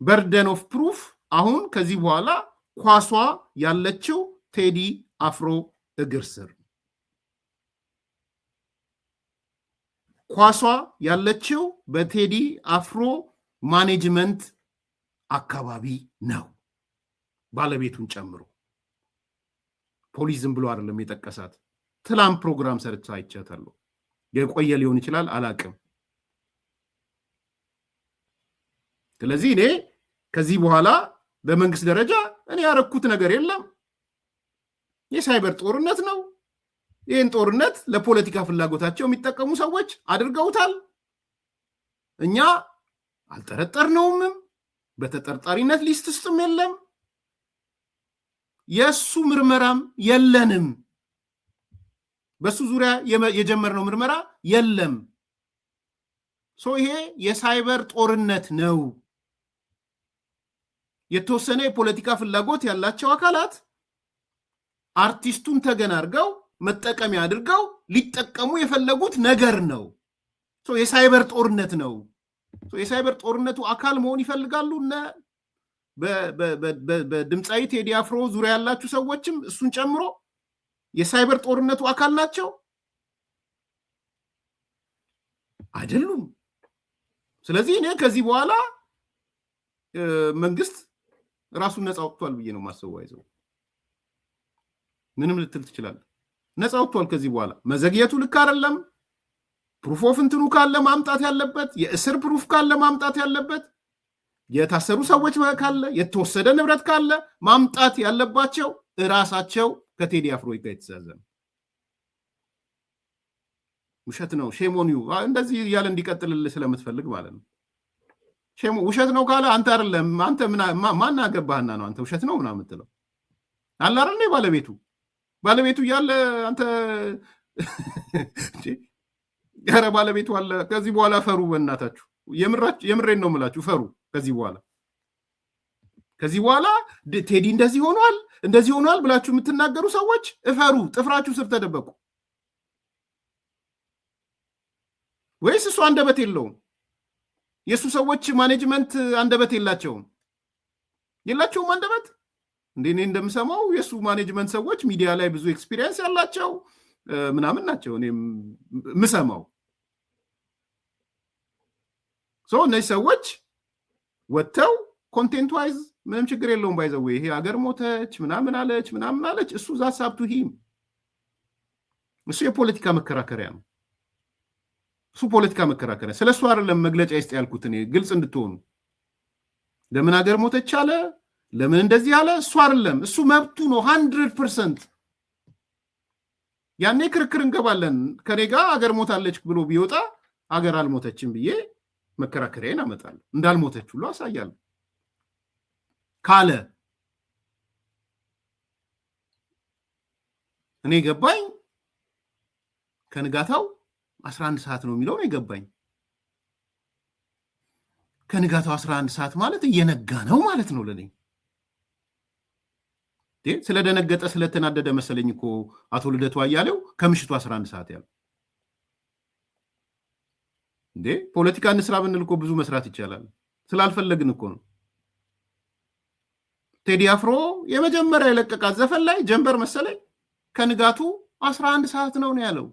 በርደን ኦፍ ፕሩፍ አሁን ከዚህ በኋላ ኳሷ ያለችው ቴዲ አፍሮ እግር ስር፣ ኳሷ ያለችው በቴዲ አፍሮ ማኔጅመንት አካባቢ ነው፣ ባለቤቱን ጨምሮ። ፖሊስ ዝም ብሎ አይደለም የጠቀሳት። ትላም ፕሮግራም ሰርቻ አይቻታለሁ። የቆየ ሊሆን ይችላል፣ አላቅም። ስለዚህ እኔ ከዚህ በኋላ በመንግስት ደረጃ እኔ ያረኩት ነገር የለም። የሳይበር ጦርነት ነው። ይህን ጦርነት ለፖለቲካ ፍላጎታቸው የሚጠቀሙ ሰዎች አድርገውታል። እኛ አልጠረጠርነውም። በተጠርጣሪነት ሊስት ውስጥም የለም። የእሱ ምርመራም የለንም። በሱ ዙሪያ የጀመርነው ምርመራ የለም። ይሄ የሳይበር ጦርነት ነው። የተወሰነ የፖለቲካ ፍላጎት ያላቸው አካላት አርቲስቱን ተገን አድርገው መጠቀሚያ አድርገው ሊጠቀሙ የፈለጉት ነገር ነው። የሳይበር ጦርነት ነው። የሳይበር ጦርነቱ አካል መሆን ይፈልጋሉ። በድምፃዊ ቴዲ አፍሮ ዙሪያ ያላችሁ ሰዎችም እሱን ጨምሮ የሳይበር ጦርነቱ አካል ናቸው አይደሉም? ስለዚህ እኔ ከዚህ በኋላ መንግስት ራሱን ነፃ ወጥቷል ብዬ ነው ማሰቡ። አይዘው ምንም ልትል ትችላለህ። ነፃ ወጥቷል ከዚህ በኋላ። መዘግየቱ ልክ አይደለም። ፕሩፍ ኦፍ እንትኑ ካለ ማምጣት ያለበት፣ የእስር ፕሩፍ ካለ ማምጣት ያለበት፣ የታሰሩ ሰዎች ካለ የተወሰደ ንብረት ካለ ማምጣት ያለባቸው እራሳቸው ከቴዲ አፍሮ ጋር የተያዘ ነው። ውሸት ነው ሼሞኒው እንደዚህ እያለ እንዲቀጥልልህ ስለምትፈልግ ማለት ነው። ውሸት ነው ካለ አንተ አይደለም አንተ ማን አገባህና ነው አንተ ውሸት ነው ምናምን የምትለው አለ አይደል? ባለቤቱ እያለ አንተ ኧረ ባለቤቱ አለ። ከዚህ በኋላ ፈሩ በእናታችሁ፣ የምሬን ነው የምላችሁ፣ ፈሩ። ከዚህ በኋላ ቴዲ እንደዚህ ሆኗል ብላችሁ የምትናገሩ ሰዎች እፈሩ፣ ጥፍራችሁ ስር ተደበቁ። ወይስ እሱ አንደበት የለውም? የእሱ ሰዎች ማኔጅመንት አንደበት የላቸውም አንደበት? እንዴ እኔ እንደምሰማው የእሱ ማኔጅመንት ሰዎች ሚዲያ ላይ ብዙ ኤክስፒሪየንስ ያላቸው ምናምን ናቸው እኔ ምሰማው። እነዚህ ሰዎች ወጥተው ኮንቴንት ዋይዝ ምንም ችግር የለውም ባይዘው ይሄ ሀገር ሞተች ምናምን አለች እሱ ዛሳብቱ ሂም እሱ የፖለቲካ መከራከሪያ ነው። ስለ እሱ አይደለም መግለጫ ይስጥ ያልኩት እኔ ግልጽ እንድትሆኑ። ለምን ሀገር ሞተች አለ ለምን እንደዚህ አለ እሱ አይደለም፣ እሱ መብቱ ነው 100%። ያኔ ክርክር እንገባለን። ከኔ ጋር ሀገር ሞታለች ብሎ ቢወጣ ሀገር አልሞተችም ብዬ መከራከሪያን አመጣለሁ፣ እንዳልሞተች ሁሉ አሳያለሁ ካለ እኔ ገባኝ። ከንጋታው 11 ሰዓት ነው የሚለው ነው የገባኝ። ከንጋታው 11 ሰዓት ማለት እየነጋ ነው ማለት ነው ለኔ። ስለደነገጠ ስለተናደደ መሰለኝ እኮ አቶ ልደቱ አያሌው ከምሽቱ 11 ሰዓት ያለው። ፖለቲካ እንስራ ብንል እኮ ብዙ መስራት ይቻላል። ስላልፈለግን እኮ ነው። ቴዲ አፍሮ የመጀመሪያ የለቀቃት ዘፈን ላይ ጀንበር መሰለኝ ከንጋቱ 11 ሰዓት ነው ያለው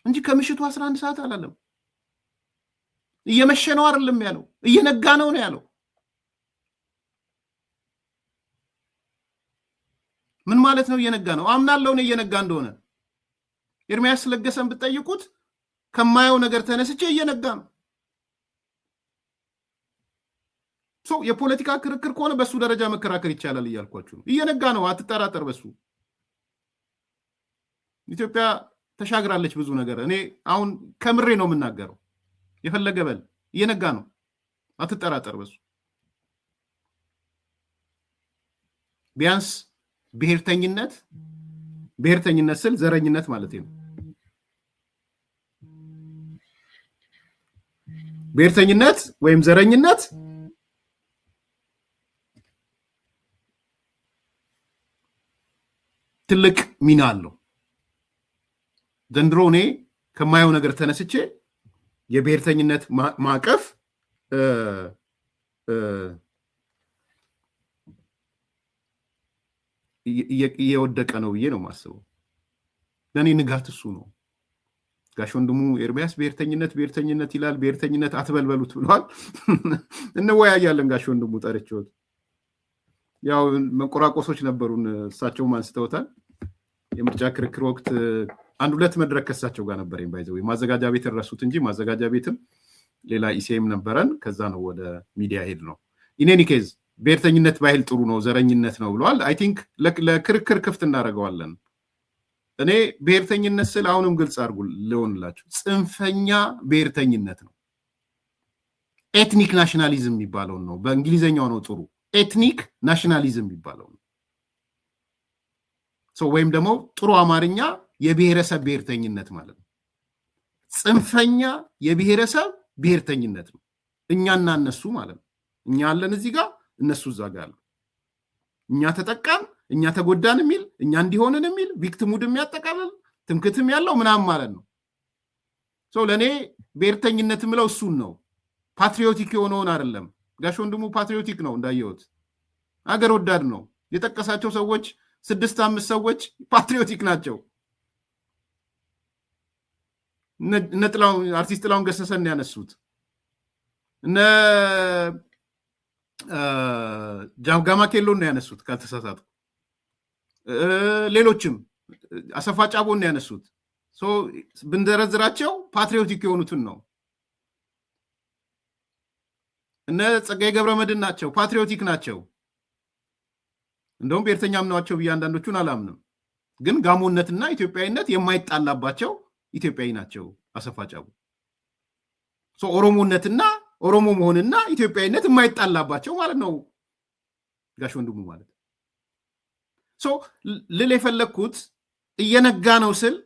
እንጂ ከምሽቱ 11 ሰዓት አላለም። እየመሸ ነው አይደለም ያለው፣ እየነጋ ነው ያለው። ምን ማለት ነው እየነጋ ነው? አምናለሁ ነው እየነጋ እንደሆነ። ኤርሚያስ ለገሰን ብትጠይቁት ከማየው ነገር ተነስቼ እየነጋ ነው። የፖለቲካ ክርክር ከሆነ በሱ ደረጃ መከራከር ይቻላል እያልኳችሁ ነው። እየነጋ ነው፣ አትጠራጠር በሱ። ኢትዮጵያ ተሻግራለች ብዙ ነገር። እኔ አሁን ከምሬ ነው የምናገረው። የፈለገ በል፣ እየነጋ ነው፣ አትጠራጠር በሱ። ቢያንስ ብሔርተኝነት ስል ዘረኝነት ማለት ነው። ብሔርተኝነት ወይም ዘረኝነት ትልቅ ሚና አለው። ዘንድሮ እኔ ከማየው ነገር ተነስቼ የብሔርተኝነት ማዕቀፍ እየወደቀ ነው ብዬ ነው የማስበው። ለእኔ ንጋት እሱ ነው። ጋሽ ወንድሙ ኤርሚያስ ብሔርተኝነት ይላል። ብሔርተኝነት አትበልበሉት ብለዋል። እንወያያለን። ጋሽ ወንድሙ ጠርቼዎት ያው መንቆራቆሶች ነበሩን፣ እሳቸውም አንስተውታል። የምርጫ ክርክር ወቅት 1-2 መድረክ ከእሳቸው ጋር ነበረኝ። ባይዘው ማዘጋጃ ቤት ረሱት እንጂ ማዘጋጃ ቤትም ሌላ ኢሴም ነበረን። ከዛ ነው ወደ ሚዲያ ሄድ ነው። ኢኔኒ ኬዝ ብሔርተኝነት ባህል ጥሩ ነው፣ ዘረኝነት ነው ብለዋል። አይ ቲንክ ለክርክር ክፍት እናደርገዋለን። እኔ ብሔርተኝነት ስል አሁንም ግልጽ አድርጉ ልሆንላችሁ፣ ጽንፈኛ ብሔርተኝነት ነው። ኤትኒክ ናሽናሊዝም የሚባለውን ነው፣ በእንግሊዝኛው ነው ጥሩ። ኤትኒክ ናሽናሊዝም የሚባለው ነው። ወይም ደግሞ ጥሩ አማርኛ የብሔረሰብ ብሔርተኝነት ማለት ነው። ጽንፈኛ የብሔረሰብ ብሔርተኝነት ነው። እኛና እነሱ ማለት ነው። እኛ አለን እዚህ ጋር፣ እነሱ እዛ ጋር አሉ። እኛ ተጠቃም፣ እኛ ተጎዳን የሚል እኛ እንዲሆንን የሚል ቪክቲሙድ የሚያጠቃልል ትምክትም ያለው ምናምን ማለት ነው። ለእኔ ብሔርተኝነት የምለው እሱን ነው። ፓትሪዮቲክ የሆነውን አይደለም። ጋሽ ወንድሙ ፓትሪዮቲክ ነው እንዳየሁት፣ አገር ወዳድ ነው። የጠቀሳቸው ሰዎች 6-5 ሰዎች ፓትሪዮቲክ ናቸው። አርቲስት ጥላሁን ገሰሰን ያነሱት፣ እነ ጃጋማ ኬሎን ነው ያነሱት ካልተሳሳትኩ፣ ሌሎችም አሰፋ ጫቦን ነው ያነሱት። ብንዘረዝራቸው ፓትሪዮቲክ የሆኑትን ነው። እነ ጸጋዬ ገብረመድህን ናቸው፣ ፓትሪዮቲክ ናቸው። እንደውም ብሔርተኛም ናቸው ብዬ አንዳንዶቹን አላምንም። ግን ጋሞነትና ኢትዮጵያዊነት የማይጣላባቸው ኢትዮጵያዊ ናቸው። አሰፋ ጫቦ ኦሮሞነትና ኦሮሞ መሆንና ኢትዮጵያዊነት የማይጣላባቸው ማለት ነው ጋሽ ወንድሙ ማለት ልል የፈለግኩት እየነጋ ነው ስል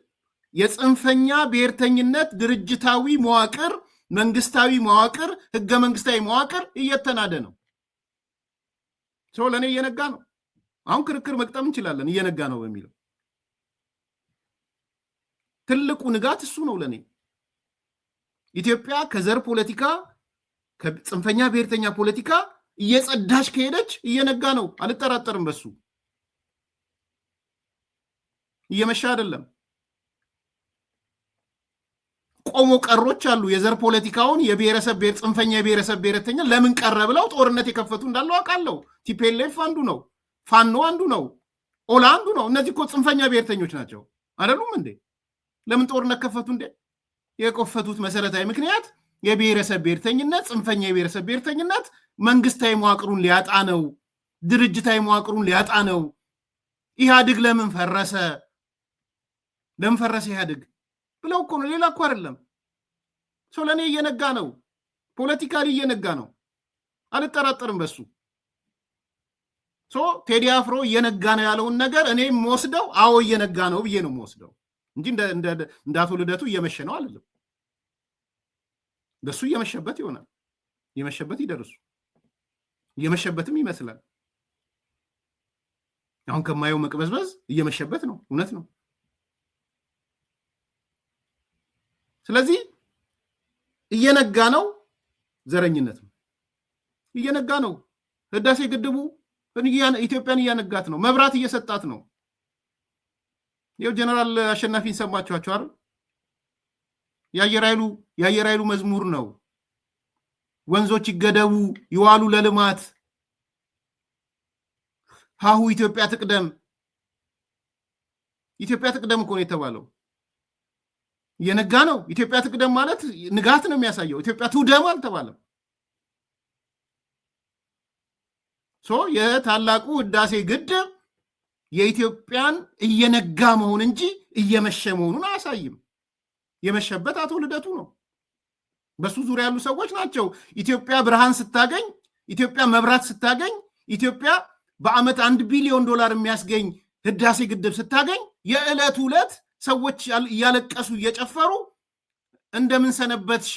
የጽንፈኛ ብሔርተኝነት ድርጅታዊ መዋቅር፣ መንግስታዊ መዋቅር፣ ህገ መንግስታዊ መዋቅር እየተናደ ነው። ለእኔ እየነጋ ነው። አሁን ክርክር መቅጠም እንችላለን። እየነጋ ነው በሚለው ትልቁ ንጋት እሱ ነው ለእኔ። ኢትዮጵያ ከዘር ፖለቲካ፣ ከጽንፈኛ ብሔርተኛ ፖለቲካ እየጸዳች ከሄደች እየነጋ ነው። አልጠራጠርም በሱ። እየመሻ አይደለም። ቆሞ ቀሮች አሉ። የዘር ፖለቲካውን የብሔረሰብ ጽንፈኛ የብሔረሰብ ብሔረተኛ ለምን ቀረ ብለው ጦርነት የከፈቱ እንዳለው አውቃለሁ። ቲፒኤልኤፍ አንዱ ነው፣ ፋኖ አንዱ ነው፣ ኦላ አንዱ ነው። እነዚህ እኮ ጽንፈኛ ብሔርተኞች ናቸው አይደሉም እንዴ? ለምን ጦርነት ከፈቱ እንዴ? የቆፈቱት መሰረታዊ ምክንያት የብሔረሰብ ብሔርተኝነት፣ ጽንፈኛ የብሔረሰብ ብሔርተኝነት መንግስታዊ መዋቅሩን ሊያጣ ነው፣ ድርጅታዊ መዋቅሩን ሊያጣ ነው። ኢህአዴግ ለምን ፈረሰ? ለምን ፈረሰ ኢህአዴግ ብለው እኮ ነው። ሌላ እኮ አይደለም። ለእኔ እየነጋ ነው፣ ፖለቲካሊ እየነጋ ነው። አልጠራጠርም በሱ። ቴዲ አፍሮ እየነጋ ነው ያለውን ነገር እኔ የምወስደው አዎ እየነጋ ነው ብዬ ነው የምወስደው እንጂ እንደ አቶ ልደቱ እየመሸ ነው አይደለም። በሱ እየመሸበት ይሆናል፣ እየመሸበት ይደርሱ፣ እየመሸበትም ይመስላል። አሁን ከማየው መቅበዝበዝ እየመሸበት ነው። እውነት ነው። ስለዚህ እየነጋ ነው። ዘረኝነት ነው፣ እየነጋ ነው። ህዳሴ ግድቡ ኢትዮጵያን እያነጋት ነው። መብራት እየሰጣት ነው። ይኸው ጀነራል አሸናፊን ሰማችኋቸው አይደል? የአየር ኃይሉ መዝሙር ነው። ወንዞች ይገደቡ ይዋሉ ለልማት፣ ሀሁ ኢትዮጵያ ትቅደም። ኢትዮጵያ ትቅደም እኮ ነው የተባለው። እየነጋ ነው። ኢትዮጵያ ትቅደም ማለት ንጋት ነው የሚያሳየው። ኢትዮጵያ ትውደም አልተባለም። የታላቁ ህዳሴ ግድብ የኢትዮጵያን እየነጋ መሆን እንጂ እየመሸ መሆኑን አያሳይም። የመሸበት አቶ ልደቱ ነው። በሱ ዙሪያ ያሉ ሰዎች ናቸው። ኢትዮጵያ ብርሃን ስታገኝ፣ ኢትዮጵያ መብራት ስታገኝ፣ ኢትዮጵያ በአመት $1 ቢሊዮን የሚያስገኝ ህዳሴ ግድብ ስታገኝ የዕለት ዕለት ሰዎች እያለቀሱ እየጨፈሩ እንደምን ሰነበትሽ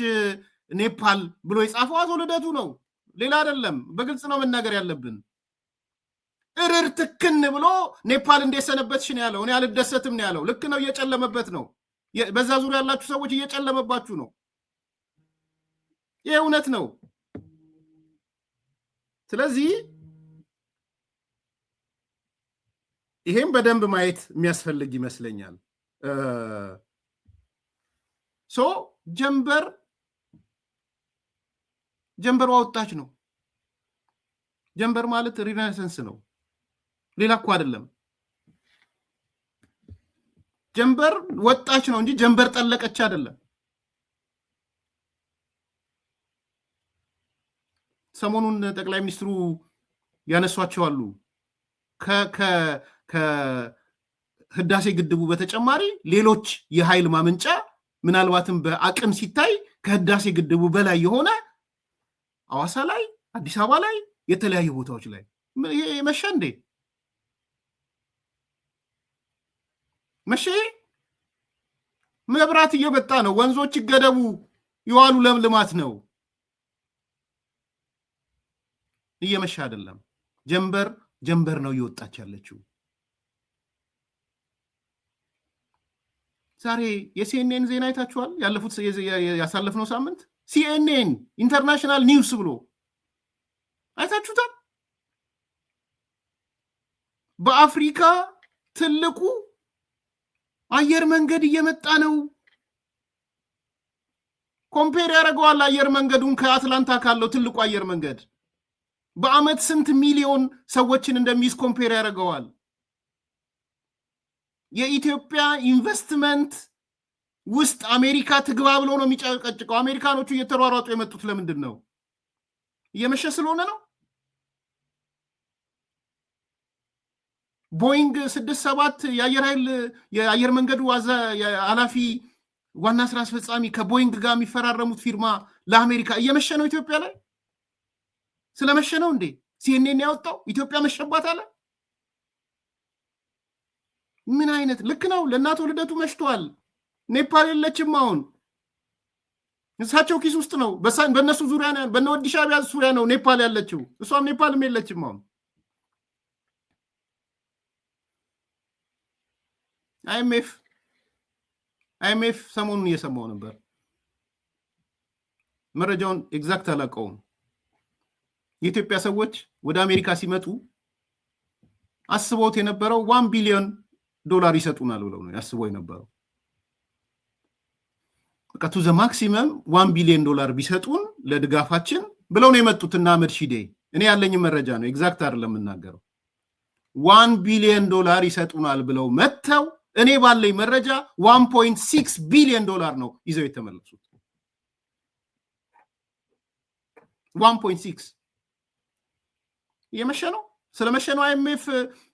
ኔፓል ብሎ የጻፈው አቶ ልደቱ ነው። ሌላ አይደለም። በግልጽ ነው መናገር ያለብን። እርር ትክን ብሎ ኔፓል እንዴት ሰነበትሽ ነው ያለው። እኔ አልደሰትም ነው ያለው። ልክ ነው። እየጨለመበት ነው። በዛ ዙሪያ ያላችሁ ሰዎች እየጨለመባችሁ ነው። ይህ እውነት ነው። ስለዚህ ይሄም በደንብ ማየት የሚያስፈልግ ይመስለኛል። ጀንበር ወጣች ነው። ጀንበር ማለት ሪናይሰንስ ነው። ሌላ እኮ አይደለም። ጀንበር ወጣች ነው እንጂ ጀንበር ጠለቀች አይደለም። ሰሞኑን ጠቅላይ ሚኒስትሩ ያነሷቸው አሉ። ከህዳሴ ግድቡ በተጨማሪ ሌሎች የኃይል ማመንጫ ምናልባትም በአቅም ሲታይ ከህዳሴ ግድቡ በላይ የሆነ አዋሳ ላይ፣ አዲስ አበባ ላይ፣ የተለያዩ ቦታዎች ላይ ይሄ መሸ እንዴ? መሸ። መብራት እየመጣ ነው። ወንዞች ይገደቡ ይዋሉ ለልማት ነው። እየመሸ አይደለም። ጀንበር ነው እየወጣች ያለችው። ዛሬ የሲኤንኤን ዜና አይታችኋል? ያሳለፍነው ሳምንት ሲኤንኤን ኢንተርናሽናል ኒውስ ብሎ አይታችሁታል? በአፍሪካ ትልቁ አየር መንገድ እየመጣ ነው። ኮምፔር ያደርገዋል አየር መንገዱን ከአትላንታ ካለው ትልቁ አየር መንገድ በአመት ስንት ሚሊዮን ሰዎችን እንደሚይዝ ኮምፔር ያደርገዋል። የኢትዮጵያ ኢንቨስትመንት ውስጥ አሜሪካ ትግባ ብሎ ነው የሚጨቀጭቀው። አሜሪካኖቹ እየተሯሯጡ የመጡት ለምንድን ነው? እየመሸ ስለሆነ ነው። ቦይንግ 67 የአየር መንገዱ ኃላፊ ዋና ስራ አስፈጻሚ ከቦይንግ ጋር የሚፈራረሙት ፊርማ ለአሜሪካ እየመሸ ነው ኢትዮጵያ ላይ። ስለመሸ ነው እንዴ ሲኤንኤን ያወጣው ኢትዮጵያ መሸባት አለ? ምን አይነት ልክ ነው? ለእናቶ ልደቱ መሽቷል። ኔፓል የለችም አሁን እሳቸው ኪስ ውስጥ ነው። በእነሱ ዙሪያ ነው፣ በእነ ወዲ ሻዕቢያ ዙሪያ ነው ኔፓል ያለችው። እሷም ኔፓልም የለችም አሁን። አይኤምኤፍ ሰሞኑን እየሰማው ነበር። መረጃውን ኤግዛክት አላውቀውም። የኢትዮጵያ ሰዎች ወደ አሜሪካ ሲመጡ አስበውት የነበረው $1 ቢሊዮን ይሰጡናል ብለው ነው ያስበው የነበረው። በቃ ቱ ዘ ማክሲመም $1 ቢሊዮን ቢሰጡን ለድጋፋችን ብለው ነው የመጡትና አህመድ ሺዴ፣ እኔ ያለኝ መረጃ ነው ኤግዛክት አይደለም የምናገረው። $1 ቢሊዮን ይሰጡናል ብለው መተው እኔ ባለኝ መረጃ $1.6 ቢሊዮን ነው ይዘው የተመለሱት። 1.6 የመሸ ነው። ስለመሸ ነው አይኤምኤፍ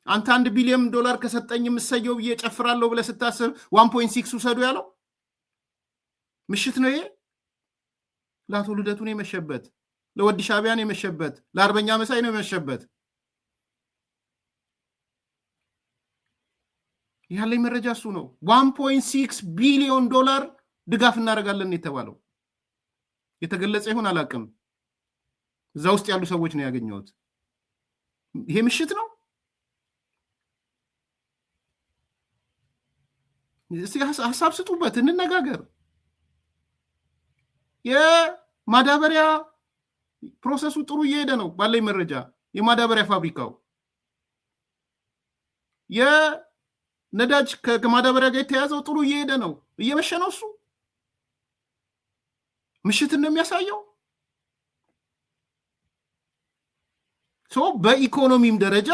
አንተ $1 ቢሊዮን ከሰጠኝ የምሰየው ብዬ ጨፍራለሁ ብለህ ስታስብ 1.6 ውሰዱ ያለው ምሽት ነው። ይሄ ለአቶ ልደቱ ነው የመሸበት፣ ለወዲ ሻዕቢያ ነው የመሸበት፣ ለአርበኛ መሳይ ነው የመሸበት። ያለኝ መረጃ እሱ ነው። $1.6 ቢሊዮን ድጋፍ እናደርጋለን የተባለው የተገለጸ ይሁን አላውቅም። እዛ ውስጥ ያሉ ሰዎች ነው ያገኘሁት። ይሄ ምሽት ነው። ሀሳብ ስጡበት፣ እንነጋገር። የማዳበሪያ ፕሮሰሱ ጥሩ እየሄደ ነው ባለኝ መረጃ። የማዳበሪያ ፋብሪካው የነዳጅ ከማዳበሪያ ጋር የተያዘው ጥሩ እየሄደ ነው። እየመሸ ነው። እሱ ምሽትን ነው የሚያሳየው። በኢኮኖሚም ደረጃ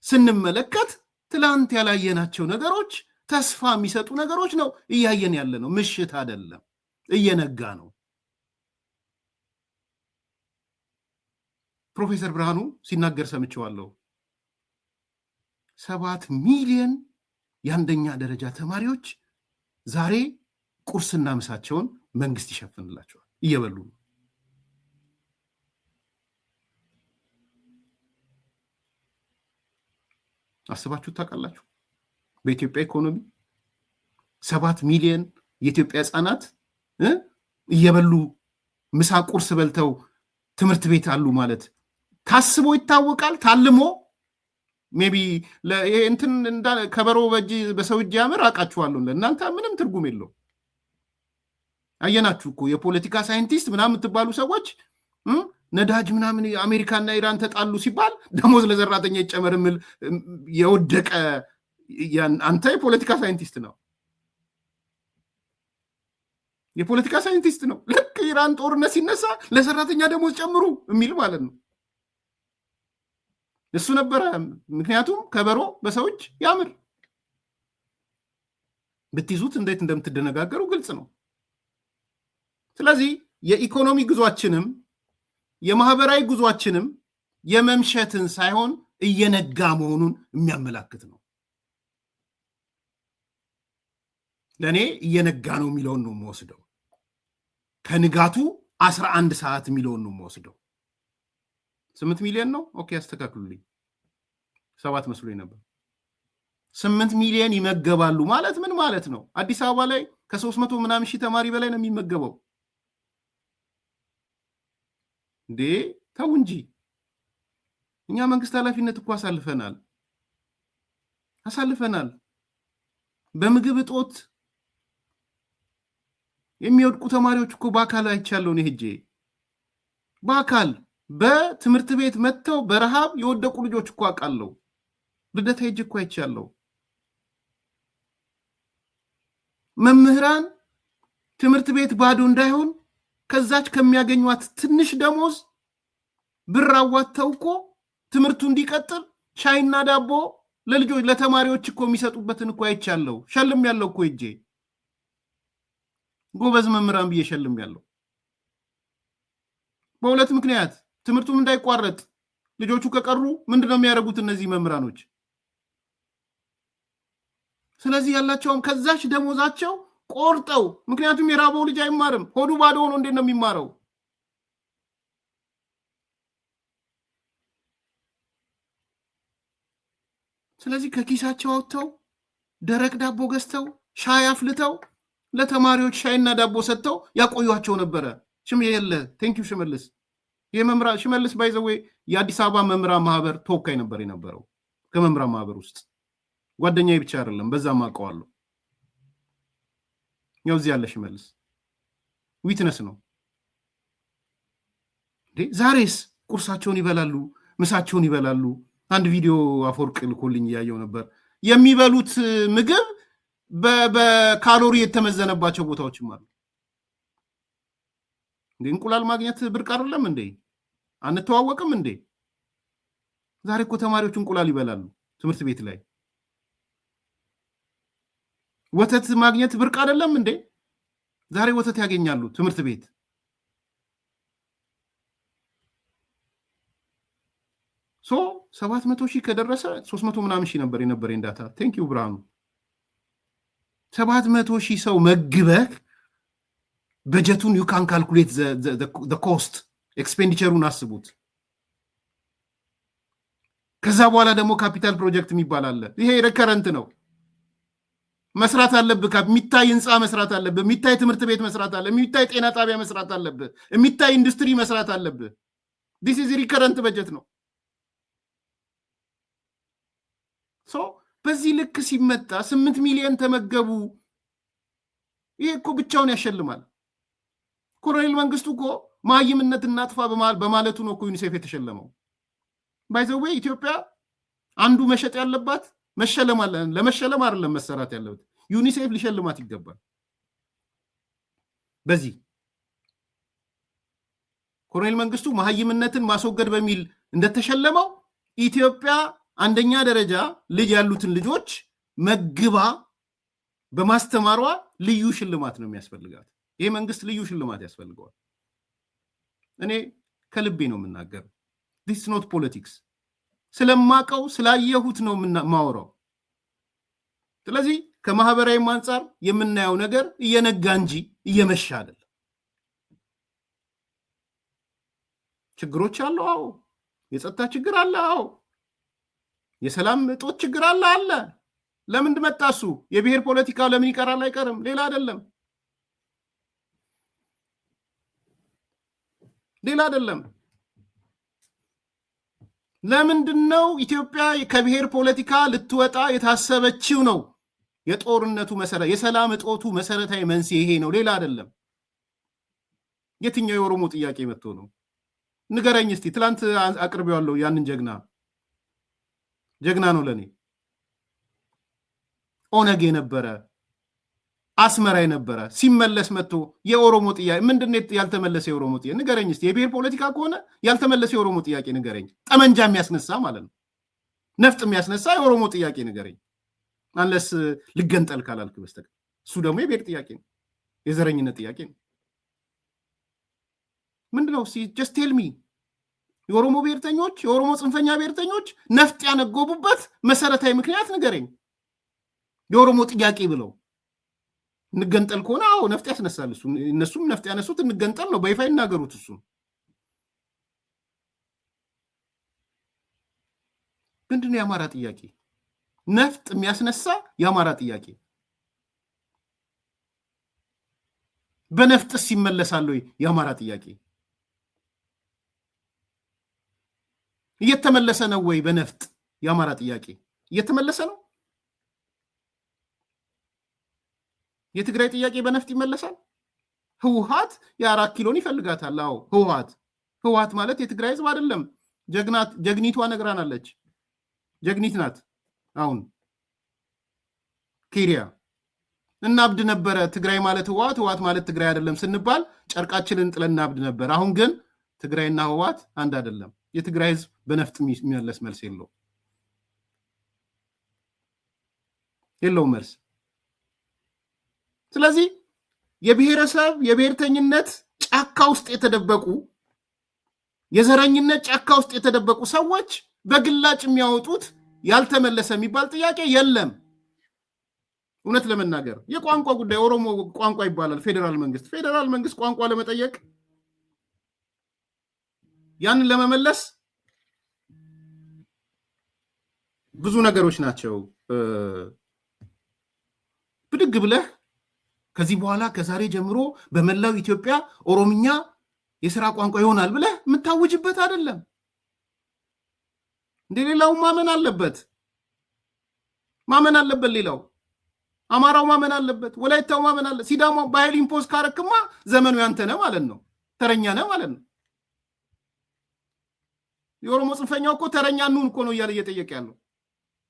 ስንመለከት ትላንት ያላየናቸው ነገሮች፣ ተስፋ የሚሰጡ ነገሮች ነው እያየን ያለ ነው። ምሽት አይደለም፣ እየነጋ ነው። ፕሮፌሰር ብርሃኑ ሲናገር ሰምቼዋለሁ። 7 ሚሊዮን የአንደኛ ደረጃ ተማሪዎች ዛሬ ቁርስና ምሳቸውን መንግስት ይሸፍንላቸዋል፣ እየበሉ ነው። አስባችሁ ታውቃላችሁ? በኢትዮጵያ ኢኮኖሚ 7 ሚሊዮን የኢትዮጵያ ህፃናት እየበሉ ምሳ ቁርስ በልተው ትምህርት ቤት አሉ ማለት ታስቦ ይታወቃል። ታልሞ ሜቢ እንትን ከበሮ በሰው እጅ ያምር አውቃችኋለሁ። ለእናንተ ምንም ትርጉም የለው። አየናችሁ እኮ የፖለቲካ ሳይንቲስት ምናምን የምትባሉ ሰዎች ነዳጅ ምናምን አሜሪካና ኢራን ተጣሉ ሲባል ደሞዝ ለሰራተኛ ይጨመር የሚል የወደቀ አንተ የፖለቲካ ሳይንቲስት ነው፣ የፖለቲካ ሳይንቲስት ነው። ልክ ኢራን ጦርነት ሲነሳ ለሰራተኛ ደሞዝ ጨምሩ የሚል ማለት ነው። እሱ ነበረ። ምክንያቱም ከበሮ በሰው እጅ ያምር። ብትይዙት እንዴት እንደምትደነጋገሩ ግልጽ ነው። ስለዚህ የኢኮኖሚ ጉዟችንም የማህበራዊ ጉዟችንም የመምሸትን ሳይሆን እየነጋ መሆኑን የሚያመላክት ነው። ለእኔ እየነጋ ነው የሚለውን ነው የምወስደው። ከንጋቱ 11 ሰዓት የሚለውን ነው የምወስደው። 8 ሚሊዮን ነው። ኦኬ ያስተካክሉልኝ። 7 መስሎኝ ነበር። 8 ሚሊዮን ይመገባሉ ማለት ምን ማለት ነው? አዲስ አበባ ላይ ከ300 ምናምን ሺህ ተማሪ በላይ ነው የሚመገበው። እንዴ ተው እንጂ። እኛ መንግስት ኃላፊነት እኮ አሳልፈናል። በምግብ እጦት የሚወድቁ ተማሪዎች እኮ በአካል አይቻለሁ ነው ሄጄ። በአካል በትምህርት ቤት መጥተው በረሃብ የወደቁ ልጆች እኮ አውቃለሁ። ልደታ ሄጄ እኮ አይቻለሁ። መምህራን ትምህርት ቤት ባዶ እንዳይሆን ከዛች ከሚያገኟት ትንሽ ደሞዝ ብር አዋጥተው እኮ ትምህርቱ እንዲቀጥል ሻይና ዳቦ ለልጆች ለተማሪዎች እኮ የሚሰጡበትን እኮ አይቻለሁ። ሸልም ያለው እኮ ሄጄ ጎበዝ መምህራን ብዬ ሸልም ያለው በሁለት ምክንያት። ትምህርቱም እንዳይቋረጥ ልጆቹ ከቀሩ ምንድነው የሚያደርጉት እነዚህ መምህራኖች? ስለዚህ ያላቸውም ከዛች ደሞዛቸው ቆርጠው፣ ምክንያቱም የራበው ልጅ አይማርም። ሆዱ ባዶ ሆኖ እንዴት ነው የሚማረው? ስለዚህ ከኪሳቸው አውጥተው ደረቅ ዳቦ ገዝተው ሻይ አፍልተው ለተማሪዎች ሻይና ዳቦ ሰጥተው ያቆዩቸው ነበረ። ቴንኪው ሽመልስ። ሽመልስ ባይዘዌ የአዲስ አበባ መምህራን ማህበር ተወካይ ነበር የነበረው። ከመምህራን ማህበር ውስጥ ጓደኛዬ ብቻ አይደለም፣ በዛም አውቀዋለሁ። ያው እዚህ ያለ ሽመልስ ዊትነስ ነው። ዛሬስ ቁርሳቸውን ይበላሉ፣ ምሳቸውን ይበላሉ። አንድ ቪዲዮ አፈወርቅ ልኮልኝ እያየው ነበር። የሚበሉት ምግብ በካሎሪ የተመዘነባቸው ቦታዎችም አሉ። እንቁላል ማግኘት ብርቅ አይደለም እንዴ? አንተዋወቅም እንዴ? ዛሬ እኮ ተማሪዎች እንቁላል ይበላሉ ትምህርት ቤት ላይ። ወተት ማግኘት ብርቅ አይደለም እንዴ? ዛሬ ወተት ያገኛሉ ትምህርት ቤት። ሶ 700,000 ከደረሰ 300 ምናምን ሺህ ነበር የነበረኝ ዳታ። ቴንኪው ብርሃኑ። 700,000 ሰው መግበህ በጀቱን ዩ ካን ካልኩሌት ዘ ኮስት ኤክስፔንዲቸሩን አስቡት። ከዛ በኋላ ደግሞ ካፒታል ፕሮጀክት የሚባል አለ። ይሄ ሬከረንት ነው። መስራት አለብህ። የሚታይ ህንፃ መስራት አለብህ። የሚታይ ትምህርት ቤት መስራት አለብህ። የሚታይ ጤና ጣቢያ መስራት አለብህ። የሚታይ ኢንዱስትሪ መስራት አለብህ። ዲስ ኢዝ ሪከረንት በጀት ነው። በዚህ ልክ ሲመጣ 8 ሚሊዮን ተመገቡ። ይሄ እኮ ብቻውን ያሸልማል። ኮሎኔል መንግስቱ እኮ ማይምነት እናጥፋ በማለቱ ነው እኮ ዩኒሴፍ የተሸለመው። ባይዘዌ ኢትዮጵያ አንዱ መሸጥ ያለባት ለመሸለም አይደለም መሰራት ያለበት፣ ዩኒሴፍ ሊሸልማት ይገባል። በዚህ ኮሎኔል መንግስቱ ማይምነትን ማስወገድ በሚል እንደተሸለመው ኢትዮጵያ አንደኛ ደረጃ ልጅ ያሉትን ልጆች መግባ በማስተማሯ ልዩ ሽልማት ነው የሚያስፈልጋት። ይሄ መንግስት ልዩ ሽልማት ያስፈልገዋል። እኔ ከልቤ ነው የምናገር። ዲስ ኖት ፖለቲክስ። ስለማቀው ስላየሁት ነው የማወራው። ስለዚህ ከማህበራዊ አንጻር የምናየው ነገር እየነጋ እንጂ እየመሻ አይደለም። ችግሮች አሉ። አዎ። የጸጥታ ችግር አለ። አዎ። የሰላም እጦት ችግር አለ። ለምን መጣሱ? የብሔር ፖለቲካ ለምን ይቀራል? አይቀርም። ሌላ አይደለም። ለምንድነው ኢትዮጵያ ከብሔር ፖለቲካ ልትወጣ የታሰበችው? ነው የጦርነቱ መሰረት፣ የሰላም እጦቱ መሰረታዊ መንስኤ ይሄ ነው፣ ሌላ አይደለም። የትኛው የኦሮሞ ጥያቄ መጥቶ ነው? ንገረኝ እስቲ። ትላንት አቅርቤዋለሁ። ያንን ጀግና ነው ለኔ። ኦነግ የነበረ አስመራ የነበረ ሲመለስ መጥቶ የኦሮሞ ጥያቄ ምንድነው ያልተመለሰ? የኦሮሞ ጥያቄ ንገረኝ እስቲ። የብሔር ፖለቲካ ከሆነ ያልተመለሰ የኦሮሞ ጥያቄ ንገረኝ። ጠመንጃ የሚያስነሳ ማለት ነው፣ ነፍጥ የሚያስነሳ የኦሮሞ ጥያቄ ንገረኝ። አንለስ ልገንጠል ካላልክ በስተቀር እሱ ደግሞ የብሔር ጥያቄ ነው፣ የዘረኝነት ጥያቄ ነው። ምንድነው? ጀስት ቴል ሚ። የኦሮሞ ብሔርተኞች፣ የኦሮሞ ጽንፈኛ ብሔርተኞች ነፍጥ ያነጎቡበት መሰረታዊ ምክንያት ንገረኝ። የኦሮሞ ጥያቄ ብለው እንገንጠል ከሆነ አዎ ነፍጥ ያስነሳል እሱ። እነሱም ነፍጥ ያነሱት እንገንጠል ነው፣ በይፋ ይናገሩት። እሱ ምንድነው? የአማራ ጥያቄ ነፍጥ የሚያስነሳ የአማራ ጥያቄ በነፍጥስ ይመለሳል ወይ? የአማራ ጥያቄ እየተመለሰ ነው ወይ? በነፍጥ የአማራ ጥያቄ እየተመለሰ ነው? የትግራይ ጥያቄ በነፍጥ ይመለሳል? ህወሓት የ4 ኪሎን ይፈልጋታል። አዎ ህወሓት ማለት የትግራይ ህዝብ አይደለም። ጀግኒቷ ነግራናለች። ጀግኒት ናት። አሁን ኬሪያ እናብድ ነበረ። ትግራይ ማለት ህወሓት ማለት ትግራይ አይደለም ስንባል ጨርቃችንን ጥለን እናብድ ነበር። አሁን ግን ትግራይና ህወሓት አንድ አይደለም። የትግራይ ህዝብ በነፍጥ የሚመለስ መልስ የለውም መልስ። ስለዚህ የብሔረሰብ የብሔርተኝነት ጫካ ውስጥ የተደበቁ የዘረኝነት ጫካ ውስጥ የተደበቁ ሰዎች በግላጭ የሚያወጡት ያልተመለሰ የሚባል ጥያቄ የለም። እውነት ለመናገር የቋንቋ ጉዳይ ኦሮሞ ቋንቋ ይባላል። ፌዴራል መንግስት ቋንቋ ለመጠየቅ ያንን ለመመለስ ብዙ ነገሮች ናቸው። ብድግ ብለህ ከዚህ በኋላ ከዛሬ ጀምሮ በመላው ኢትዮጵያ ኦሮምኛ የሥራ ቋንቋ ይሆናል ብለህ የምታውጅበት አይደለም። ሌላው ማመን አለበት። ሌላው አማራው ማመን አለበት። ወላይታው ማመን አለ። ሲዳማው በኃይል ኢምፖዝ ካረክማ ዘመኑ ያንተ ነው ማለት ነው። ተረኛ ነው ማለት ነው። የኦሮሞ ጽንፈኛው እኮ ተረኛ እንሁን እኮ ነው እያለ እየጠየቀ ያለው።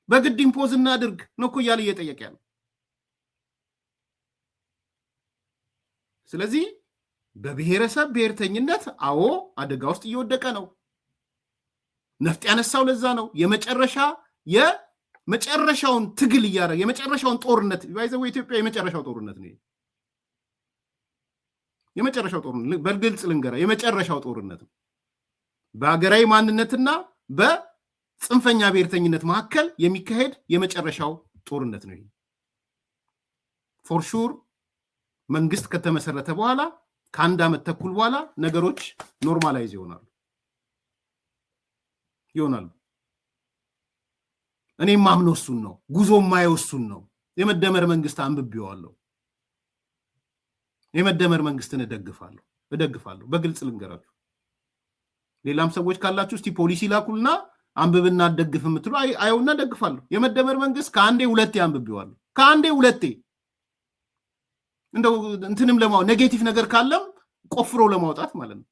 በግድ ኢምፖዝ እናድርግ ነው እኮ እያለ እየጠየቀ ያለው። ስለዚህ በብሔረሰብ ብሔርተኝነት አዎ አደጋ ውስጥ እየወደቀ ነው። ነፍጥ ያነሳው ለዛ ነው። የመጨረሻውን ትግል እያደረገ የመጨረሻውን ጦርነት ባይዘው ኢትዮጵያ የመጨረሻው ጦርነት ነው። የመጨረሻው ጦርነት በግልጽ ልንገራ፣ የመጨረሻው ጦርነት ነው። በሀገራዊ ማንነትና በጽንፈኛ ብሔርተኝነት መካከል የሚካሄድ የመጨረሻው ጦርነት ነው። ፎር ሹር መንግስት ከተመሰረተ በኋላ ከአንድ ዓመት ተኩል በኋላ ነገሮች ኖርማላይዝ ይሆናሉ። እኔም ማምነው እሱን ነው። ጉዞ ማየው እሱን ነው። የመደመር መንግስት አንብቤዋለሁ። የመደመር መንግስትን እደግፋለሁ። በግልጽ ልንገራችሁ። ሌላም ሰዎች ካላችሁ እስቲ ፖሊሲ ላኩልና አንብብና አደግፍ የምትሉ አየውና ደግፋለሁ። የመደመር መንግስት ከአንዴ ሁለቴ አንብቤዋለሁ። ከአንዴ ሁለቴ እንደው እንትንም ኔጌቲቭ ነገር ካለም ቆፍሮ ለማውጣት ማለት ነው።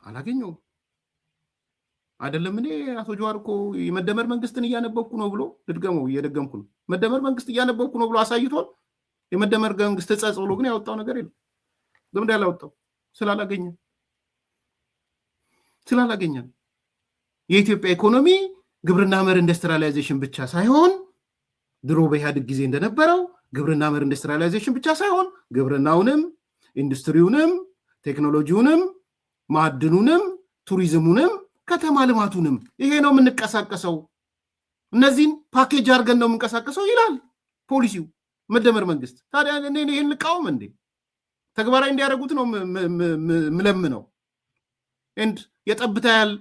አላገኘውም። አይደለም እኔ አቶ ጀዋር እኮ የመደመር መንግስትን እያነበብኩ ነው ብሎ እየደገምኩ ነው። መደመር መንግስት እያነበብኩ ነው ብሎ አሳይቶን የመደመር መንግስት ተጻጽ ብሎ ግን ያወጣው ነገር የለም። ለምን ያላወጣው? ስላላገኘ የኢትዮጵያ ኢኮኖሚ ግብርና መር ኢንዱስትሪያላይዜሽን ብቻ ሳይሆን ድሮ በኢህአዴግ ጊዜ እንደነበረው ግብርና መር ኢንዱስትሪያላይዜሽን ብቻ ሳይሆን ግብርናውንም፣ ኢንዱስትሪውንም፣ ቴክኖሎጂውንም፣ ማዕድኑንም፣ ቱሪዝሙንም፣ ከተማ ልማቱንም ይሄ ነው የምንቀሳቀሰው። እነዚህን ፓኬጅ አድርገን ነው የምንቀሳቀሰው ይላል ፖሊሲው መደመር መንግስት። ታዲያ እኔ ይሄን ልቃወም እንዴ? ተግባራዊ እንዲያደርጉት ነው ምለምነው። ኤንድ የጠብታ ያህል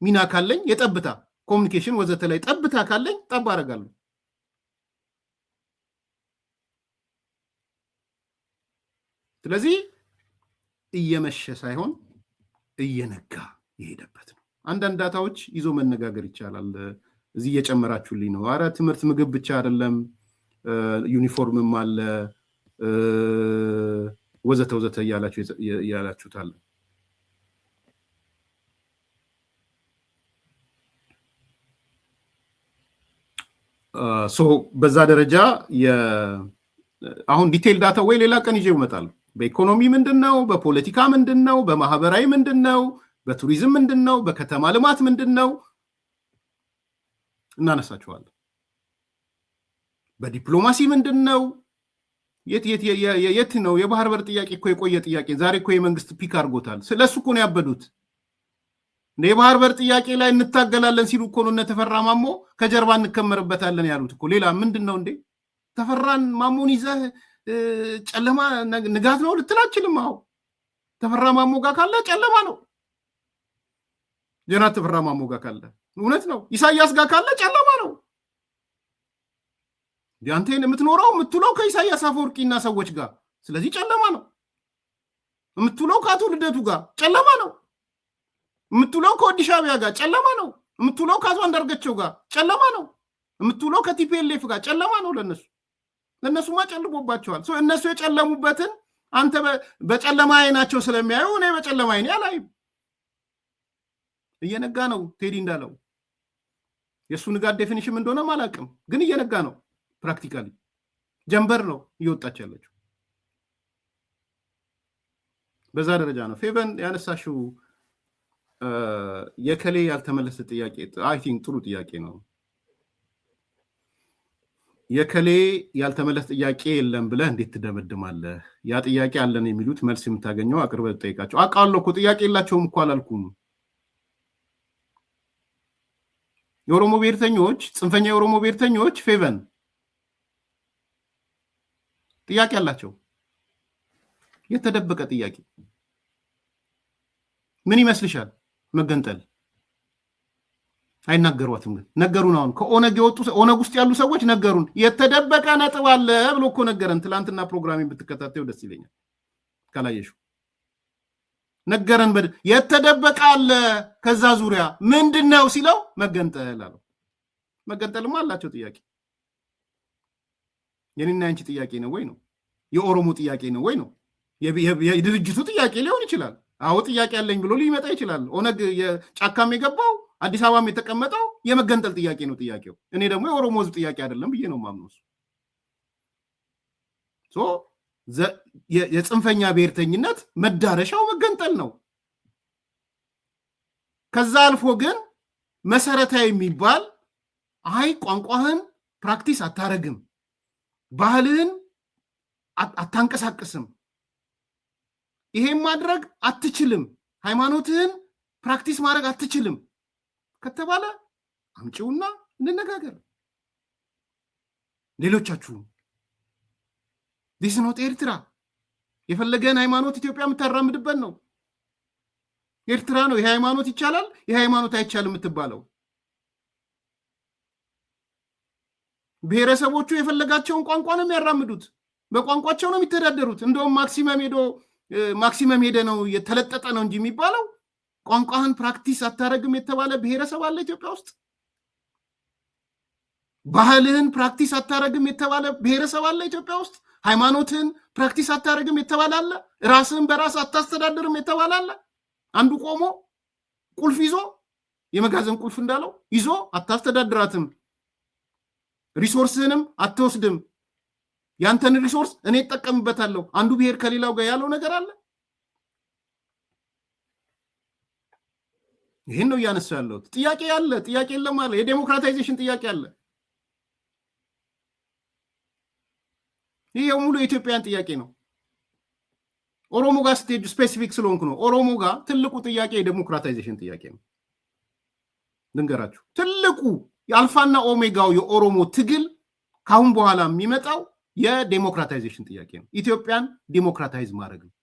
ሚና ካለኝ የጠብታ ኮሚኒኬሽን ወዘተ ላይ ጠብታ ካለኝ ጠብ አደርጋለሁ። ስለዚህ እየመሸ ሳይሆን እየነጋ የሄደበት ነው። አንዳንድ ዳታዎች ይዞ መነጋገር ይቻላል። እዚህ እየጨመራችሁልኝ ነው። አረ ትምህርት ምግብ ብቻ አይደለም ዩኒፎርምም አለ ወዘተ እያላችሁታል። በዛ ደረጃ አሁን ዲቴይል ዳታ ወይ ሌላ ቀን ይዤ እመጣለሁ። በኢኮኖሚ ምንድነው፣ በፖለቲካ ምንድነው፣ በማህበራዊ ምንድነው፣ በቱሪዝም ምንድነው፣ በከተማ ልማት ምንድነው እናነሳችኋለን። በዲፕሎማሲ ምንድነው፣ የት ነው የባህር በር ጥያቄ እኮ የቆየ ጥያቄ፣ ዛሬ እኮ የመንግስት ፒክ አድርጎታል። ስለሱ እኮ ነው ያበዱት። የባህር በር ጥያቄ ላይ እንታገላለን ሲሉ እኮ ነው እነ ተፈራ ማሞ ከጀርባ እንከመርበታለን ያሉት እኮ። ሌላ ምንድነው እንዴ? ተፈራን ማሞን ይዘህ ጨለማ ንጋት ነው ልትላችልም። አዎ ተፈራ ማሞ ጋር ካለ ጨለማ ነው። ጀነራል ተፈራ ማሞ ጋር ካለ እውነት ነው። ኢሳያስ ጋር ካለ ጨለማ ነው። ያንተን የምትውለው ከኢሳያስ አፈወርቂና ሰዎች ጋር፣ ስለዚህ ጨለማ ነው። የምትውለው ከአቶ ልደቱ ጋር ጨለማ ነው። የምትውለው ከወዲህ ሻዕቢያ ጋር ጨለማ ነው። የምትውለው ከአቶ አንዳርጋቸው ጋር ጨለማ ነው። የምትውለው ከቲፒኤልኤፍ ጋር ጨለማ ነው። ለነሱማ ጨልሞባቸዋል። እነሱ የጨለሙበትን አንተ በጨለማ አይናቸው ስለሚያዩ እኔ በጨለማ አይኔ አላይም። እየነጋ ነው። ቴዲ እንዳለው የእሱ ንጋት ዴፊኒሽን እንደሆነም አላውቅም፣ ግን እየነጋ ነው። ፕራክቲካሊ ጀንበር ነው እየወጣች ያለችው። በዛ ደረጃ ነው። ፌቨን ያነሳሽው የከሌ ያልተመለሰ ጥያቄ አይ ቲንክ ጥሩ ጥያቄ ነው። የከሌ ያልተመለስ ጥያቄ የለም ብለህ እንዴት ትደመድማለህ? ያ ጥያቄ አለን የሚሉት መልስ የምታገኘው አቅርበህ ጠይቃቸው። አውቃለሁ እኮ ጥያቄ የላቸውም እኮ አላልኩም። የኦሮሞ ብሔርተኞች፣ ጽንፈኛ የኦሮሞ ብሔርተኞች ፌቨን ጥያቄ አላቸው። የተደበቀ ጥያቄ ምን ይመስልሻል? መገንጠል አይናገሯትም፣ ግን ነገሩን። አሁን ከኦነግ የወጡ ኦነግ ውስጥ ያሉ ሰዎች ነገሩን። የተደበቀ ነጥብ አለ ብሎ እኮ ነገረን። ትላንትና ፕሮግራሜን ብትከታተዩ ደስ ይለኛል። ካላየሽው ነገረን። የተደበቀ አለ ከዛ ዙሪያ ምንድነው ሲለው መገንጠል አለው። መገንጠልማ አላቸው ጥያቄ። የኔና ያንቺ ጥያቄ ነው ወይ ነው? የኦሮሞ ጥያቄ ነው ወይ ነው? የድርጅቱ ጥያቄ ሊሆን ይችላል። አዎ ጥያቄ አለኝ ብሎ ሊመጣ ይችላል። ኦነግ የጫካም የገባው አዲስ አበባም የተቀመጠው የመገንጠል ጥያቄ ነው ጥያቄው። እኔ ደግሞ የኦሮሞ ህዝብ ጥያቄ አይደለም ብዬ ነው ማምነው። የጽንፈኛ ብሔርተኝነት መዳረሻው መገንጠል ነው። ከዛ አልፎ ግን መሰረታዊ የሚባል አይ ቋንቋህን ፕራክቲስ አታረግም፣ ባህልህን አታንቀሳቅስም፣ ይሄን ማድረግ አትችልም፣ ሃይማኖትህን ፕራክቲስ ማድረግ አትችልም ከተባለ አምጪውና እንነጋገር። ሌሎቻችሁ ዲስ ኖት ኤርትራ። የፈለገን ሃይማኖት ኢትዮጵያ የምታራምድበት ነው። ኤርትራ ነው ይሄ ሃይማኖት ይቻላል፣ ይሄ ሃይማኖት አይቻልም የምትባለው። ብሔረሰቦቹ የፈለጋቸውን ቋንቋ ነው የሚያራምዱት፣ በቋንቋቸው ነው የሚተዳደሩት። እንደውም ማክሲመም ሄደ ነው የተለጠጠ ነው እንጂ የሚባለው ቋንቋህን ፕራክቲስ አታረግም የተባለ ብሔረሰብ አለ ኢትዮጵያ ውስጥ። ባህልህን ፕራክቲስ አታረግም የተባለ ብሔረሰብ አለ ኢትዮጵያ ውስጥ። ሃይማኖትህን ፕራክቲስ አታረግም የተባለ አለ። ራስህን በራስ አታስተዳድርም የተባለ አለ። አንዱ ቆሞ ቁልፍ ይዞ የመጋዘን ቁልፍ እንዳለው ይዞ አታስተዳድራትም፣ ሪሶርስህንም አትወስድም፣ ያንተን ሪሶርስ እኔ እጠቀምበታለሁ። አንዱ ብሔር ከሌላው ጋር ያለው ነገር አለ። ይህን ነው እያነሳ ያለሁት። ጥያቄ አለ፣ ጥያቄ የለም አለ። የዴሞክራታይዜሽን ጥያቄ አለ። ይህ ሙሉ የኢትዮጵያን ጥያቄ ነው። ኦሮሞ ጋር ስትሄዱ ስፔሲፊክ ስለሆንኩ ነው። ኦሮሞ ጋር ትልቁ ጥያቄ የዴሞክራታይዜሽን ጥያቄ ነው። ልንገራችሁ፣ ትልቁ የአልፋና ኦሜጋው የኦሮሞ ትግል ካሁን በኋላ የሚመጣው የዴሞክራታይዜሽን ጥያቄ ነው። ኢትዮጵያን ዲሞክራታይዝ ማድረግ ነው።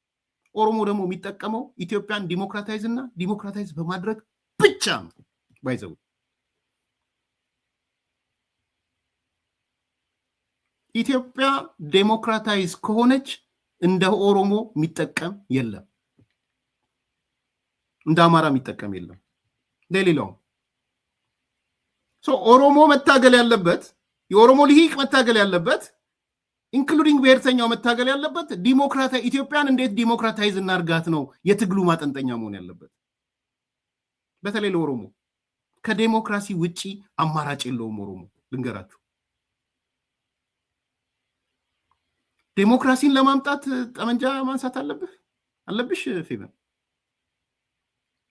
ኦሮሞ ደግሞ የሚጠቀመው ኢትዮጵያን ዲሞክራታይዝ እና ዲሞክራታይዝ በማድረግ ብቻ ነው። ባይዘው ኢትዮጵያ ዴሞክራታይዝ ከሆነች እንደ ኦሮሞ የሚጠቀም የለም፣ እንደ አማራ የሚጠቀም የለም። ለሌላው ኦሮሞ መታገል ያለበት፣ የኦሮሞ ልሂቅ መታገል ያለበት፣ ኢንክሉዲንግ ብሔርተኛው መታገል ያለበት ኢትዮጵያን እንዴት ዲሞክራታይዝ እናርጋት ነው የትግሉ ማጠንጠኛ መሆን ያለበት። በተለይ ለኦሮሞ ከዴሞክራሲ ውጪ አማራጭ የለውም። ኦሮሞ ልንገራችሁ፣ ዴሞክራሲን ለማምጣት ጠመንጃ ማንሳት አለብሽ ፌቨን።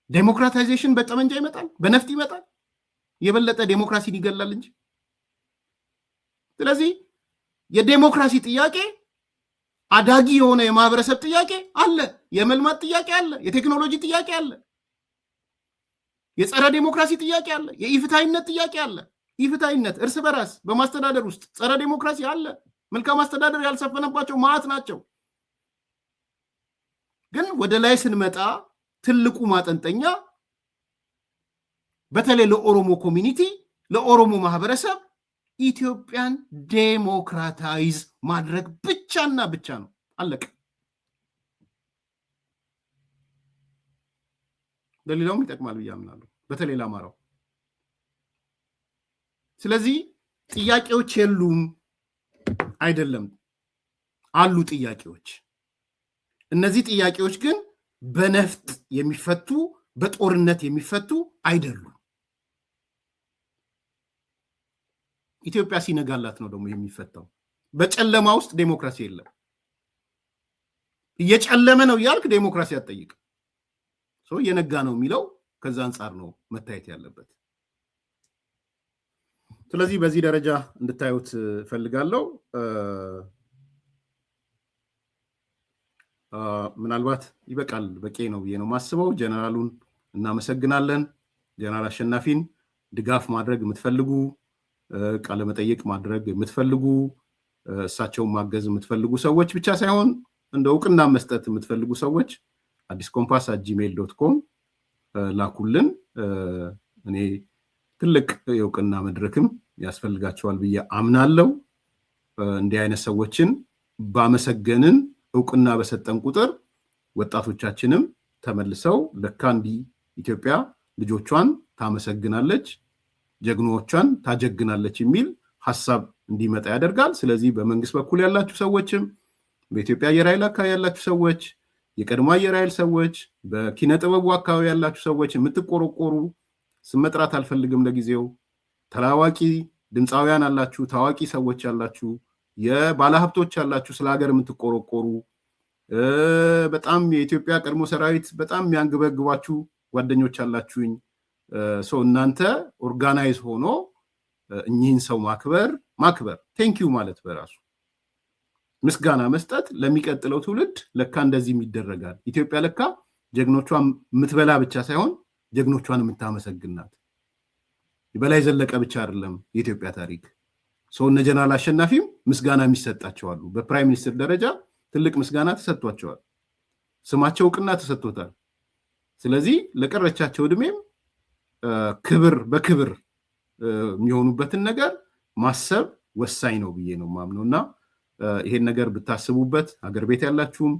ዴሞክራታይዜሽን በጠመንጃ ይመጣል፣ በነፍጥ ይመጣል፣ የበለጠ ዴሞክራሲን ይገላል እንጂ። ስለዚህ የዴሞክራሲ ጥያቄ አዳጊ የሆነ የማህበረሰብ ጥያቄ አለ፣ የመልማት ጥያቄ አለ፣ የቴክኖሎጂ ጥያቄ አለ፣ የጸረ ዴሞክራሲ ጥያቄ አለ፣ የኢፍታይነት ጥያቄ አለ። ኢፍታይነት እርስ በራስ በማስተዳደር ውስጥ ጸረ ዴሞክራሲ አለ። መልካም አስተዳደር ያልሰፈነባቸው ማዕት ናቸው። ግን ወደ ላይ ስንመጣ ትልቁ ማጠንጠኛ በተለይ ለኦሮሞ ኮሚኒቲ፣ ለኦሮሞ ማህበረሰብ ኢትዮጵያን ዴሞክራታይዝ ማድረግ ብቻና ብቻ ነው። አለቀ። ለሌላውም ይጠቅማል ብዬ አምናለሁ፣ በተለይ ለአማራው። ስለዚህ ጥያቄዎች የሉም አይደለም፣ አሉ ጥያቄዎች። እነዚህ ጥያቄዎች ግን በነፍጥ የሚፈቱ በጦርነት የሚፈቱ አይደሉም። ኢትዮጵያ ሲነጋላት ነው ደግሞ የሚፈታው። በጨለማ ውስጥ ዴሞክራሲ የለም። እየጨለመ ነው እያልክ ዴሞክራሲ አትጠይቅ። እየነጋ ነው የሚለው ከዛ አንጻር ነው መታየት ያለበት። ስለዚህ በዚህ ደረጃ እንድታዩት ፈልጋለሁ። ምናልባት ይበቃል በቂ ነው ብዬ ነው ማስበው። ጀነራሉን እናመሰግናለን። ጀነራል አሸናፊን ድጋፍ ማድረግ የምትፈልጉ ቃለ መጠይቅ ማድረግ የምትፈልጉ እሳቸውን ማገዝ የምትፈልጉ ሰዎች ብቻ ሳይሆን እንደ እውቅና መስጠት የምትፈልጉ ሰዎች addiscompass@gmail.com ላኩልን። እኔ ትልቅ የእውቅና መድረክም ያስፈልጋቸዋል ብዬ አምናለሁ። እንዲህ አይነት ሰዎችን ባመሰገንን እውቅና በሰጠን ቁጥር ወጣቶቻችንም ተመልሰው ለካ እንዲህ ኢትዮጵያ ልጆቿን ታመሰግናለች፣ ጀግኖቿን ታጀግናለች የሚል ሐሳብ እንዲመጣ ያደርጋል። ስለዚህ በመንግስት በኩል ያላችሁ ሰዎችም በኢትዮጵያ አየር ኃይል አካባቢ ያላችሁ ሰዎች፣ የቀድሞ አየር ኃይል ሰዎች፣ በኪነ ጥበቡ አካባቢ ያላችሁ ሰዎች የምትቆረቆሩ ስም መጥራት አልፈልግም ለጊዜው፣ ታዋቂ ድምፃውያን አላችሁ፣ ታዋቂ ሰዎች አላችሁ፣ የባለሀብቶች አላችሁ፣ ስለ ሀገር የምትቆረቆሩ በጣም የኢትዮጵያ ቀድሞ ሰራዊት በጣም የሚያንገበግባችሁ ጓደኞች አላችሁኝ። ሰው እናንተ ኦርጋናይዝ ሆኖ እኚህን ሰው ማክበር ቴንኪዩ ማለት በራሱ ምስጋና መስጠት ለሚቀጥለው ትውልድ ለካ እንደዚህም ይደረጋል። ኢትዮጵያ ለካ ጀግኖቿን የምትበላ ብቻ ሳይሆን ጀግኖቿን የምታመሰግናት። በላይ ዘለቀ ብቻ አይደለም የኢትዮጵያ ታሪክ። ሰው እነ ጀነራል አሸናፊም ምስጋና የሚሰጣቸዋሉ። በፕራይም ሚኒስትር ደረጃ ትልቅ ምስጋና ተሰጥቷቸዋል። ስማቸው እውቅና ተሰጥቶታል። ስለዚህ ለቀረቻቸው እድሜም ክብር በክብር የሚሆኑበትን ነገር ማሰብ ወሳኝ ነው ብዬ ነው ማምነውና ይሄን ነገር ብታስቡበት፣ ሀገር ቤት ያላችሁም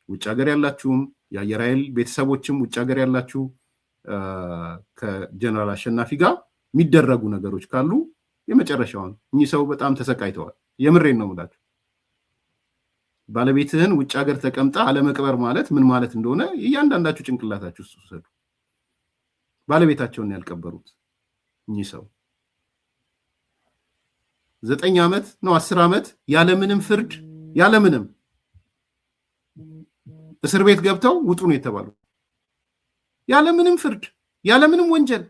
ውጭ ሀገር ያላችሁም የአየር ኃይል ቤተሰቦችም ውጭ ሀገር ያላችሁ ከጀነራል አሸናፊ ጋር የሚደረጉ ነገሮች ካሉ የመጨረሻውን እኚህ ሰው በጣም ተሰቃይተዋል። የምሬን ነው የምላችሁ። ባለቤትህን ውጭ ሀገር ተቀምጣ አለመቅበር ማለት ምን ማለት እንደሆነ እያንዳንዳችሁ ጭንቅላታችሁ ውስጥ ውሰዱ። ባለቤታቸውን ያልቀበሩት እኚህ ሰው 9 ዓመት ነው 10 ዓመት ያለምንም ፍርድ ያለምንም እስር ቤት ገብተው ውጡ ነው የተባሉት። ያለምንም ፍርድ ያለምንም ወንጀል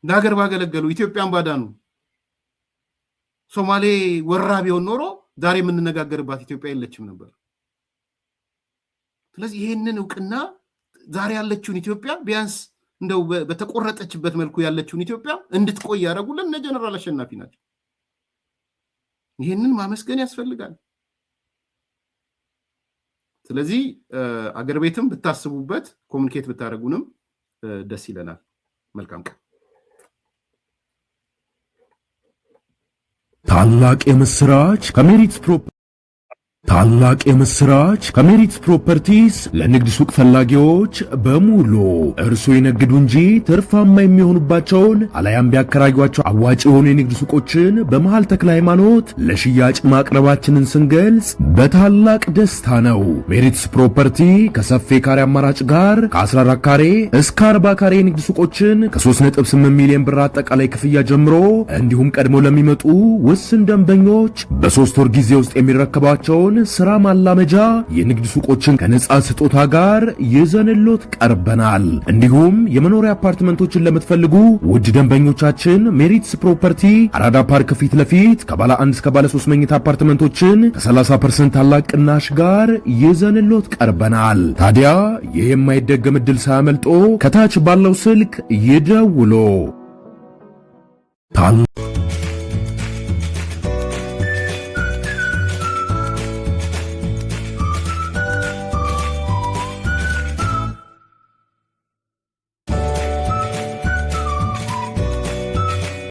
ለሀገር ባገለገሉ ኢትዮጵያን ባዳኑ። ሶማሌ ወራ ቢሆን ኖሮ ዛሬ የምንነጋገርባት ኢትዮጵያ የለችም ነበር። ስለዚህ ይሄንን እውቅና ዛሬ ያለችውን ኢትዮጵያ ቢያንስ እንደው በተቆረጠችበት መልኩ ያለችውን ኢትዮጵያ እንድትቆይ ያደረጉልን እነ ጀነራል አሸናፊ ናቸው። ይሄንን ማመስገን ያስፈልጋል። ስለዚህ አገር ቤትም ብታስቡበት ኮሙኒኬት ብታደርጉንም ደስ ይለናል። መልካም ቀን። ታላቅ የምስራች ከሜሪትስ ፕሮፐርቲስ ለንግድ ሱቅ ፈላጊዎች በሙሉ እርሱ ይነግዱ እንጂ ትርፋማ የሚሆኑባቸውን አለያም ቢያከራዩአቸው አዋጭ የሆኑ የንግድ ሱቆችን በመሃል ተክለ ሃይማኖት ለሽያጭ ማቅረባችንን ስንገልጽ በታላቅ ደስታ ነው። ሜሪትስ ፕሮፐርቲ ከሰፊ ካሬ አማራጭ ጋር ከ14 ካሬ እስከ 40 ካሬ የንግድ ሱቆችን ከ3.8 ሚሊዮን ብር አጠቃላይ ክፍያ ጀምሮ እንዲሁም ቀድሞ ለሚመጡ ውስን ደንበኞች በ3 ወር ጊዜ ውስጥ የሚረከባቸው ስራ ማላመጃ የንግድ ሱቆችን ከነጻ ስጦታ ጋር ይዘንሎት ቀርበናል። እንዲሁም የመኖሪያ አፓርትመንቶችን ለምትፈልጉ ውድ ደንበኞቻችን ሜሪትስ ፕሮፐርቲ አራዳ ፓርክ ፊት ለፊት ከባለ 1 እስከ ባለ 3 መኝታ አፓርትመንቶችን ከ30% ታላቅ ቅናሽ ጋር ይዘንሎት ቀርበናል። ታዲያ ይህ የማይደገም ዕድል ሳያመልጦ ከታች ባለው ስልክ ይደውሉ።